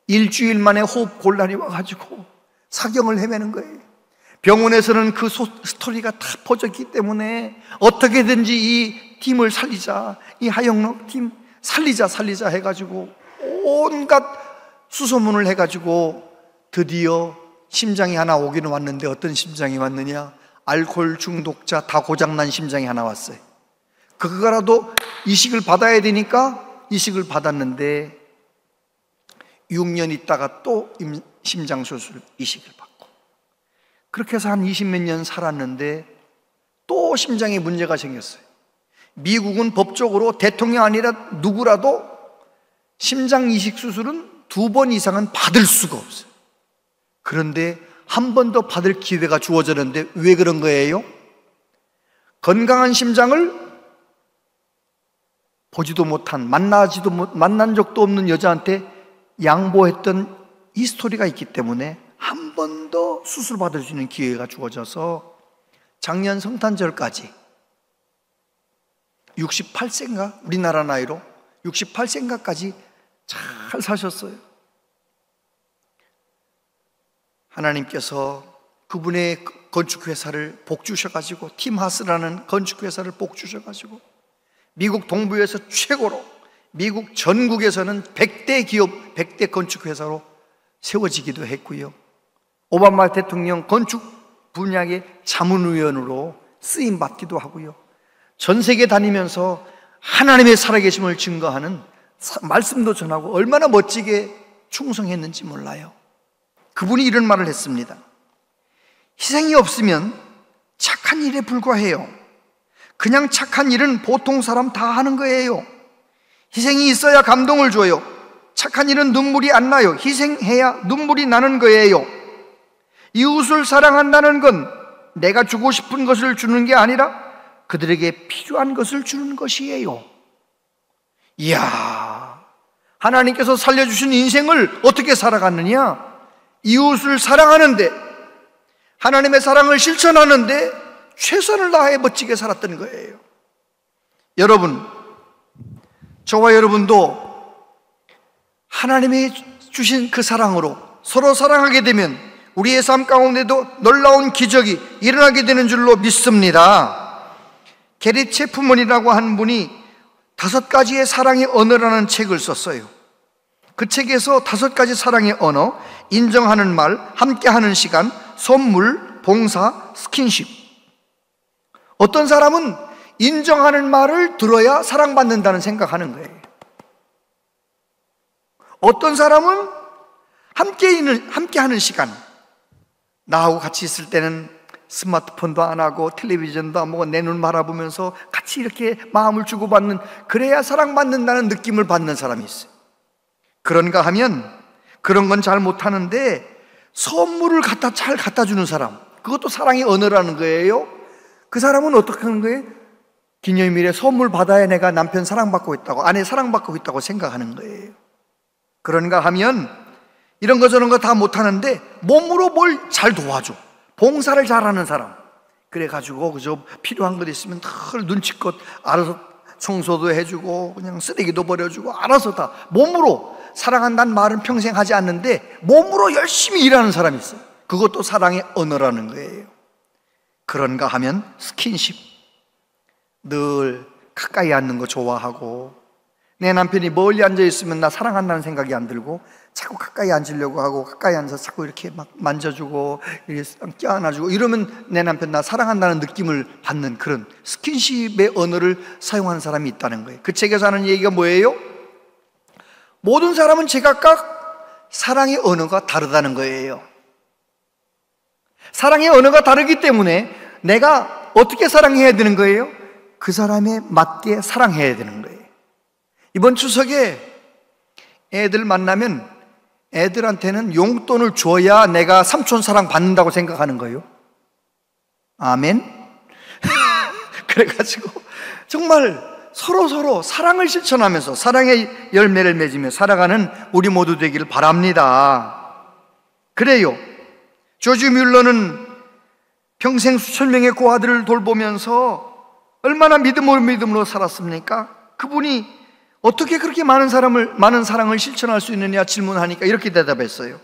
S4: 일주일 만에 호흡 곤란이 와가지고 사경을 헤매는 거예요. 병원에서는 그 스토리가 다 퍼졌기 때문에 어떻게든지 이 팀을 살리자, 이 하영록 팀 살리자 해가지고 온갖 수소문을 해가지고 드디어 심장이 하나 오기는 왔는데, 어떤 심장이 왔느냐? 알코올 중독자 다 고장난 심장이 하나 왔어요. 그거라도 이식을 받아야 되니까 이식을 받았는데 6년 있다가 또 심장 수술 이식을 받고, 그렇게 해서 한 20몇 년 살았는데 또 심장에 문제가 생겼어요. 미국은 법적으로 대통령 아니라 누구라도 심장 이식 수술은 2번 이상은 받을 수가 없어요. 그런데 한 번 더 받을 기회가 주어졌는데 왜 그런 거예요? 건강한 심장을 보지도 못한, 만난 적도 없는 여자한테 양보했던 이 스토리가 있기 때문에 한 번 더 수술 받을 수 있는 기회가 주어져서 작년 성탄절까지 68세인가? 우리나라 나이로 68세인가까지 잘 사셨어요. 하나님께서 그분의 건축회사를 복 주셔가지고, 팀하스라는 건축회사를 복 주셔가지고 미국 동부에서 최고로, 미국 전국에서는 100대 기업, 100대 건축회사로 세워지기도 했고요. 오바마 대통령 건축 분야의 자문위원으로 쓰임받기도 하고요. 전 세계 다니면서 하나님의 살아계심을 증거하는 말씀도 전하고 얼마나 멋지게 충성했는지 몰라요. 그분이 이런 말을 했습니다. 희생이 없으면 착한 일에 불과해요. 그냥 착한 일은 보통 사람 다 하는 거예요. 희생이 있어야 감동을 줘요. 착한 일은 눈물이 안 나요. 희생해야 눈물이 나는 거예요. 이웃을 사랑한다는 건 내가 주고 싶은 것을 주는 게 아니라 그들에게 필요한 것을 주는 것이에요. 이야, 하나님께서 살려주신 인생을 어떻게 살아갔느냐? 이웃을 사랑하는데, 하나님의 사랑을 실천하는데 최선을 다해 멋지게 살았던 거예요. 여러분, 저와 여러분도 하나님이 주신 그 사랑으로 서로 사랑하게 되면 우리의 삶 가운데도 놀라운 기적이 일어나게 되는 줄로 믿습니다. 게리 체프먼이라고 하는 분이 5가지의 사랑의 언어라는 책을 썼어요. 그 책에서 5가지 사랑의 언어, 인정하는 말, 함께하는 시간, 선물, 봉사, 스킨십. 어떤 사람은 인정하는 말을 들어야 사랑받는다는 생각하는 거예요. 어떤 사람은 함께하는 시간, 나하고 같이 있을 때는 스마트폰도 안 하고 텔레비전도 안 보고 내 눈 바라보면서 같이 이렇게 마음을 주고받는, 그래야 사랑받는다는 느낌을 받는 사람이 있어요. 그런가 하면 그런 건 잘 못하는데 선물을 잘 갖다 주는 사람, 그것도 사랑의 언어라는 거예요. 그 사람은 어떻게 하는 거예요? 기념일에 선물 받아야 내가 남편 사랑받고 있다고, 아내 사랑받고 있다고 생각하는 거예요. 그런가 하면 이런 거 저런 거 다 못하는데 몸으로 뭘 잘 도와줘, 봉사를 잘하는 사람. 그래가지고 그저 필요한 것 있으면 늘 눈치껏 알아서 청소도 해주고 그냥 쓰레기도 버려주고 알아서 다 몸으로, 사랑한다는 말은 평생 하지 않는데 몸으로 열심히 일하는 사람이 있어요. 그것도 사랑의 언어라는 거예요. 그런가 하면 스킨십, 늘 가까이 앉는 거 좋아하고, 내 남편이 멀리 앉아 있으면 나 사랑한다는 생각이 안 들고 자꾸 가까이 앉으려고 하고, 가까이 앉아서 자꾸 이렇게 막 만져주고 이렇게 껴안아주고 이러면 내 남편 나 사랑한다는 느낌을 받는 그런 스킨십의 언어를 사용하는 사람이 있다는 거예요. 그 책에서 하는 얘기가 뭐예요? 모든 사람은 제각각 사랑의 언어가 다르다는 거예요. 사랑의 언어가 다르기 때문에 내가 어떻게 사랑해야 되는 거예요? 그 사람에 맞게 사랑해야 되는 거예요. 이번 추석에 애들 만나면 애들한테는 용돈을 줘야 내가 삼촌 사랑 받는다고 생각하는 거예요. 아멘? 그래가지고 정말 서로 사랑을 실천하면서 사랑의 열매를 맺으며 살아가는 우리 모두 되기를 바랍니다. 그래요. 조지 뮬러는 평생 수천 명의 고아들을 돌보면서 얼마나 믿음으로 살았습니까? 그분이 어떻게 그렇게 많은 사랑을 실천할 수 있느냐 질문하니까 이렇게 대답했어요.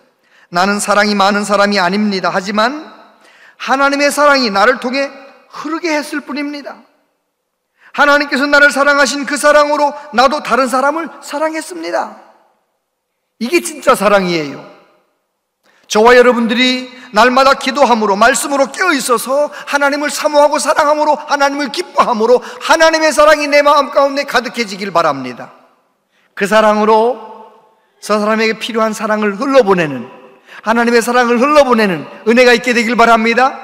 S4: 나는 사랑이 많은 사람이 아닙니다. 하지만 하나님의 사랑이 나를 통해 흐르게 했을 뿐입니다. 하나님께서 나를 사랑하신 그 사랑으로 나도 다른 사람을 사랑했습니다. 이게 진짜 사랑이에요. 저와 여러분들이 날마다 기도함으로 말씀으로 깨어있어서 하나님을 사모하고 사랑함으로 하나님을 기뻐함으로 하나님의 사랑이 내 마음 가운데 가득해지길 바랍니다. 그 사랑으로 저 사람에게 필요한 사랑을 흘러보내는, 하나님의 사랑을 흘러보내는 은혜가 있게 되길 바랍니다.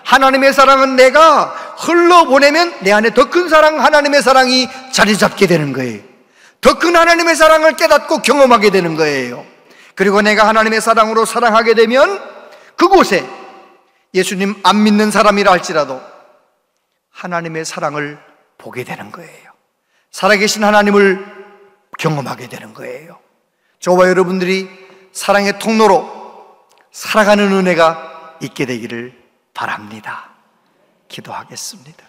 S4: 하나님의 사랑은 내가 흘러보내면 내 안에 더 큰 사랑, 하나님의 사랑이 자리 잡게 되는 거예요. 더 큰 하나님의 사랑을 깨닫고 경험하게 되는 거예요. 그리고 내가 하나님의 사랑으로 사랑하게 되면 그곳에 예수님 안 믿는 사람이라 할지라도 하나님의 사랑을 보게 되는 거예요. 살아계신 하나님을 경험하게 되는 거예요. 저와 여러분들이 사랑의 통로로 살아가는 은혜가 있게 되기를 바랍니다. 기도하겠습니다.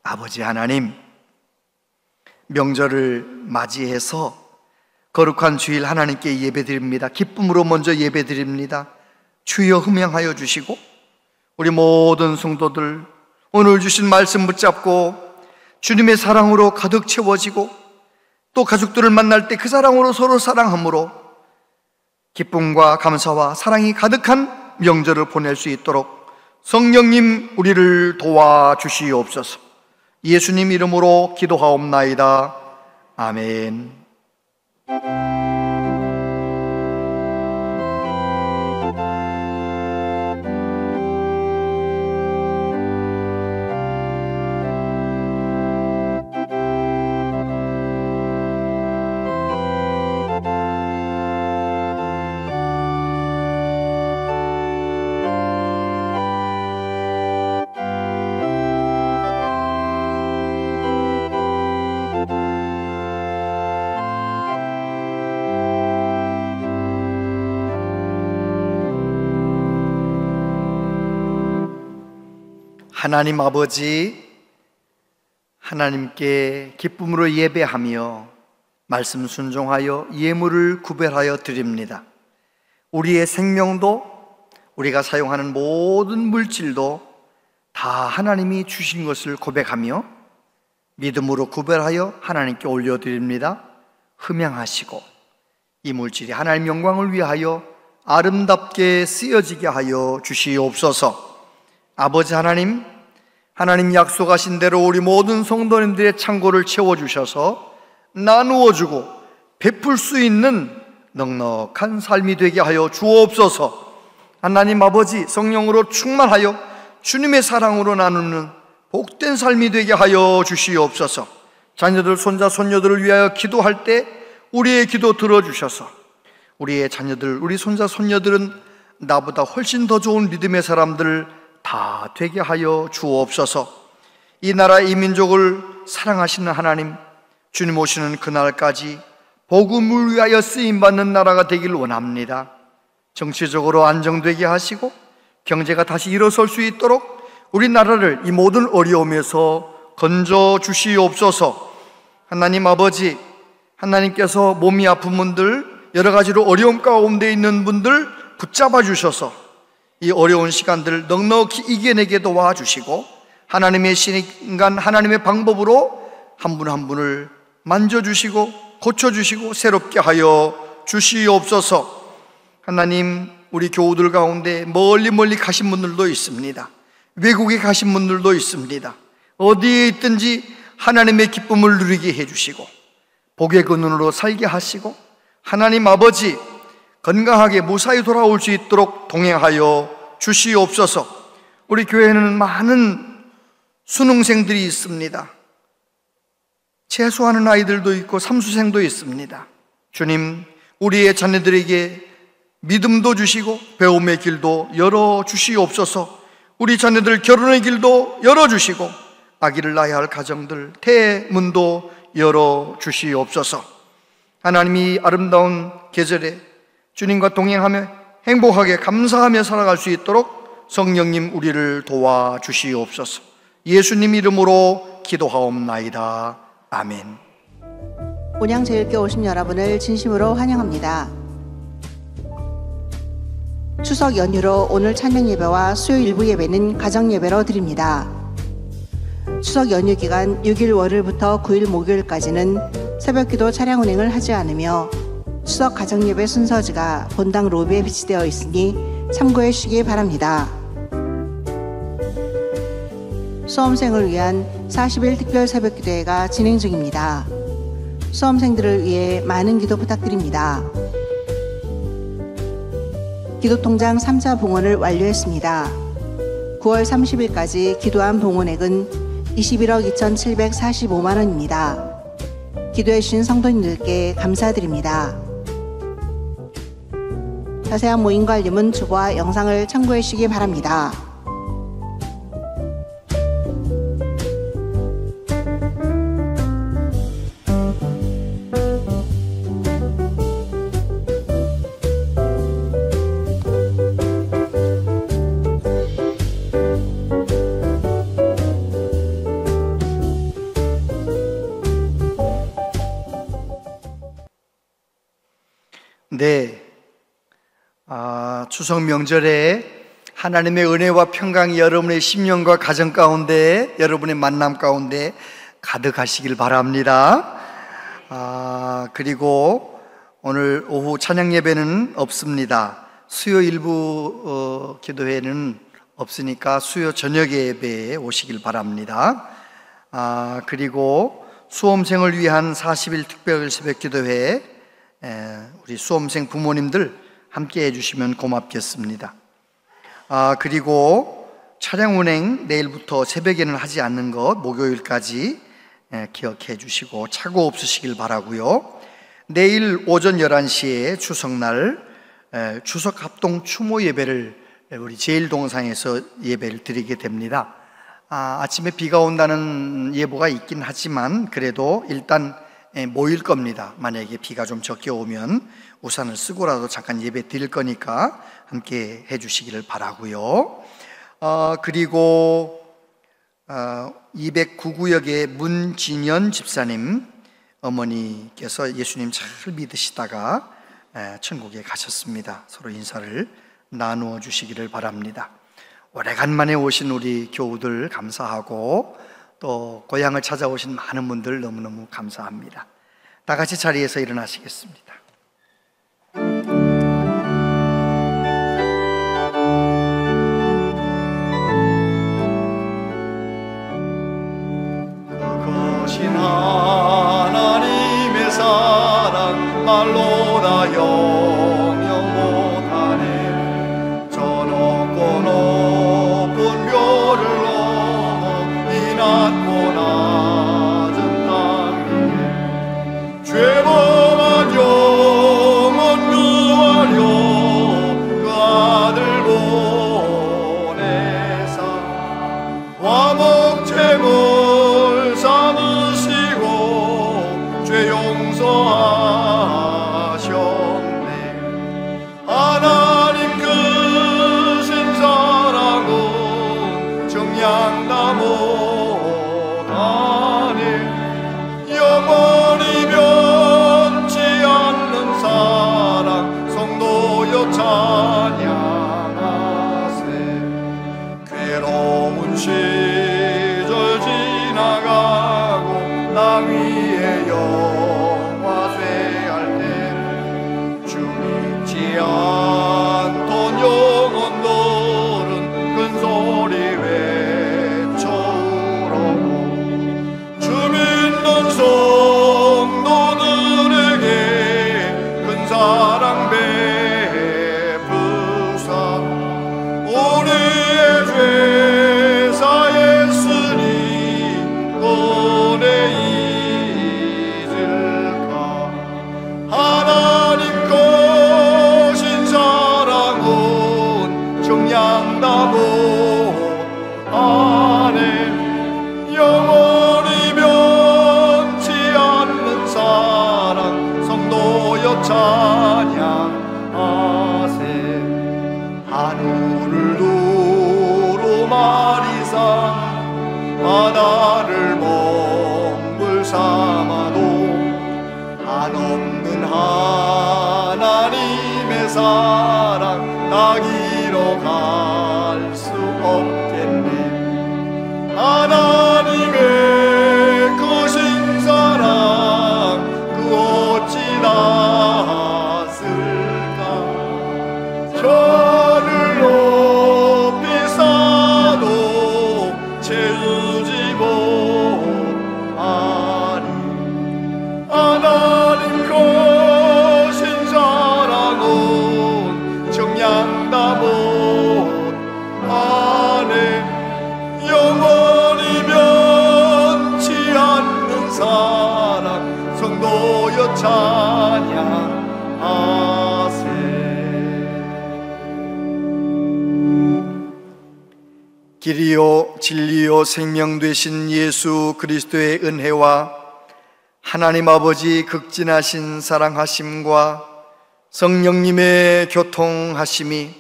S4: 아버지 하나님, 명절을 맞이해서 거룩한 주일 하나님께 예배드립니다. 기쁨으로 먼저 예배드립니다. 주여 흠양하여 주시고 우리 모든 성도들 오늘 주신 말씀 붙잡고 주님의 사랑으로 가득 채워지고 또 가족들을 만날 때 그 사랑으로 서로 사랑함으로 기쁨과 감사와 사랑이 가득한 명절을 보낼 수 있도록 성령님 우리를 도와주시옵소서. 예수님 이름으로 기도하옵나이다. 아멘. 하나님 아버지, 하나님께 기쁨으로 예배하며 말씀 순종하여 예물을 구별하여 드립니다. 우리의 생명도 우리가 사용하는 모든 물질도 다 하나님이 주신 것을 고백하며 믿음으로 구별하여 하나님께 올려드립니다. 흠양하시고 이 물질이 하나님 영광을 위하여 아름답게 쓰여지게 하여 주시옵소서. 아버지 하나님, 하나님 약속하신 대로 우리 모든 성도님들의 창고를 채워주셔서 나누어주고 베풀 수 있는 넉넉한 삶이 되게 하여 주옵소서. 하나님 아버지, 성령으로 충만하여 주님의 사랑으로 나누는 복된 삶이 되게 하여 주시옵소서. 자녀들, 손자, 손녀들을 위하여 기도할 때 우리의 기도 들어주셔서 우리의 자녀들, 우리 손자, 손녀들은 나보다 훨씬 더 좋은 믿음의 사람들 다 되게 하여 주옵소서. 이 나라, 이 민족을 사랑하시는 하나님, 주님 오시는 그날까지 복음을 위하여 쓰임받는 나라가 되길 원합니다. 정치적으로 안정되게 하시고 경제가 다시 일어설 수 있도록 우리나라를 이 모든 어려움에서 건져 주시옵소서. 하나님 아버지, 하나님께서 몸이 아픈 분들, 여러 가지로 어려움 가운데 있는 분들 붙잡아 주셔서 이 어려운 시간들을 넉넉히 이겨내게 도와주시고 하나님의 신간, 하나님의 방법으로 한 분 한 분을 만져주시고 고쳐주시고 새롭게 하여 주시옵소서. 하나님, 우리 교우들 가운데 멀리 가신 분들도 있습니다. 외국에 가신 분들도 있습니다. 어디에 있든지 하나님의 기쁨을 누리게 해주시고 복의 근원으로 살게 하시고 하나님 아버지 건강하게 무사히 돌아올 수 있도록 동행하여 주시옵소서. 우리 교회에는 많은 수능생들이 있습니다. 재수하는 아이들도 있고 삼수생도 있습니다. 주님, 우리의 자녀들에게 믿음도 주시고 배움의 길도 열어주시옵소서. 우리 자녀들 결혼의 길도 열어주시고 아기를 낳아야 할 가정들 태문도 열어주시옵소서. 하나님이 아름다운 계절에 주님과 동행하며 행복하게 감사하며 살아갈 수 있도록 성령님 우리를 도와주시옵소서. 예수님 이름으로 기도하옵나이다. 아멘.
S5: 온양제일교회 오신 여러분을 진심으로 환영합니다. 추석 연휴로 오늘 찬양 예배와 수요 일부 예배는 가정 예배로 드립니다. 추석 연휴 기간 6일 월요일부터 9일 목요일까지는 새벽기도 차량 운행을 하지 않으며 추석 가정 예배 순서지가 본당 로비에 비치되어 있으니 참고해 주시기 바랍니다. 수험생을 위한 40일 특별 새벽기도회가 진행 중입니다. 수험생들을 위해 많은 기도 부탁드립니다. 기도통장 3차 봉헌을 완료했습니다. 9월 30일까지 기도한 봉헌액은 21억 2,745만 원입니다. 기도해 주신 성도님들께 감사드립니다. 자세한 모임 관리문 주보와 영상을 참고해 주시기 바랍니다.
S4: 네, 추석 명절에 하나님의 은혜와 평강이 여러분의 심령과 가정 가운데, 여러분의 만남 가운데 가득하시길 바랍니다. 그리고 오늘 오후 찬양 예배는 없습니다. 수요 일부 기도회는 없으니까 수요 저녁 예배에 오시길 바랍니다. 그리고 수험생을 위한 40일 특별 새벽 기도회, 우리 수험생 부모님들 함께 해주시면 고맙겠습니다. 그리고 차량 운행 내일부터 새벽에는 하지 않는 것 목요일까지 기억해 주시고 착오 없으시길 바라고요. 내일 오전 11시에 추석날 추석 합동 추모 예배를 우리 제1동상에서 예배를 드리게 됩니다. 아침에 비가 온다는 예보가 있긴 하지만 그래도 일단 모일 겁니다. 만약에 비가 좀 적게 오면 우산을 쓰고라도 잠깐 예배 드릴 거니까 함께 해주시기를 바라고요. 그리고 209구역의 문진연 집사님 어머니께서 예수님 잘 믿으시다가 천국에 가셨습니다. 서로 인사를 나누어 주시기를 바랍니다. 오래간만에 오신 우리 교우들 감사하고 또 고향을 찾아오신 많은 분들 너무너무 감사합니다. 다 같이 자리에서 일어나시겠습니다. 그것이 하나님의 사랑 말로 다 영영 못하네. 저 높고 높은 별을 넘어 이 낮고 낮은 땅 위에 죄범한 영혼 구하려 그 아들 보내사 화목제물 삼으시고 죄 용서하셨네.
S6: 찬양하세. 하늘을 두루마리산 바다를 먹물 삼아도 한없는 하나님의 사랑 다 길어갈 수 없겠네. 하나님의 크신 사랑 그 어찌 닿았을까. 저를 높이 쌓아도 채우지 못하니 하나님 크신 사랑은 정량다 못하네. 영원히 변치 않는 사랑 성도여 찬양하세.
S4: 길이요 진리요 생명 되신 예수 그리스도의 은혜와 하나님 아버지 극진하신 사랑하심과 성령님의 교통하심이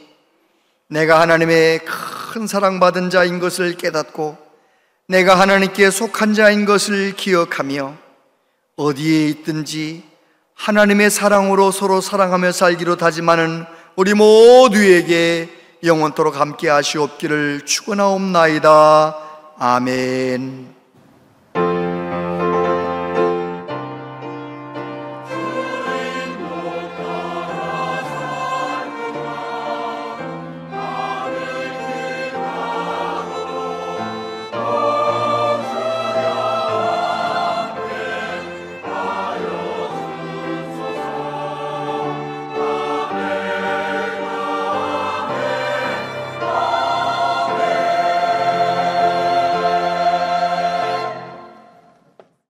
S4: 내가 하나님의 큰 사랑받은 자인 것을 깨닫고 내가 하나님께 속한 자인 것을 기억하며 어디에 있든지 하나님의 사랑으로 서로 사랑하며 살기로 다짐하는 우리 모두에게 영원토록 함께 하시옵기를 축원하옵나이다. 아멘.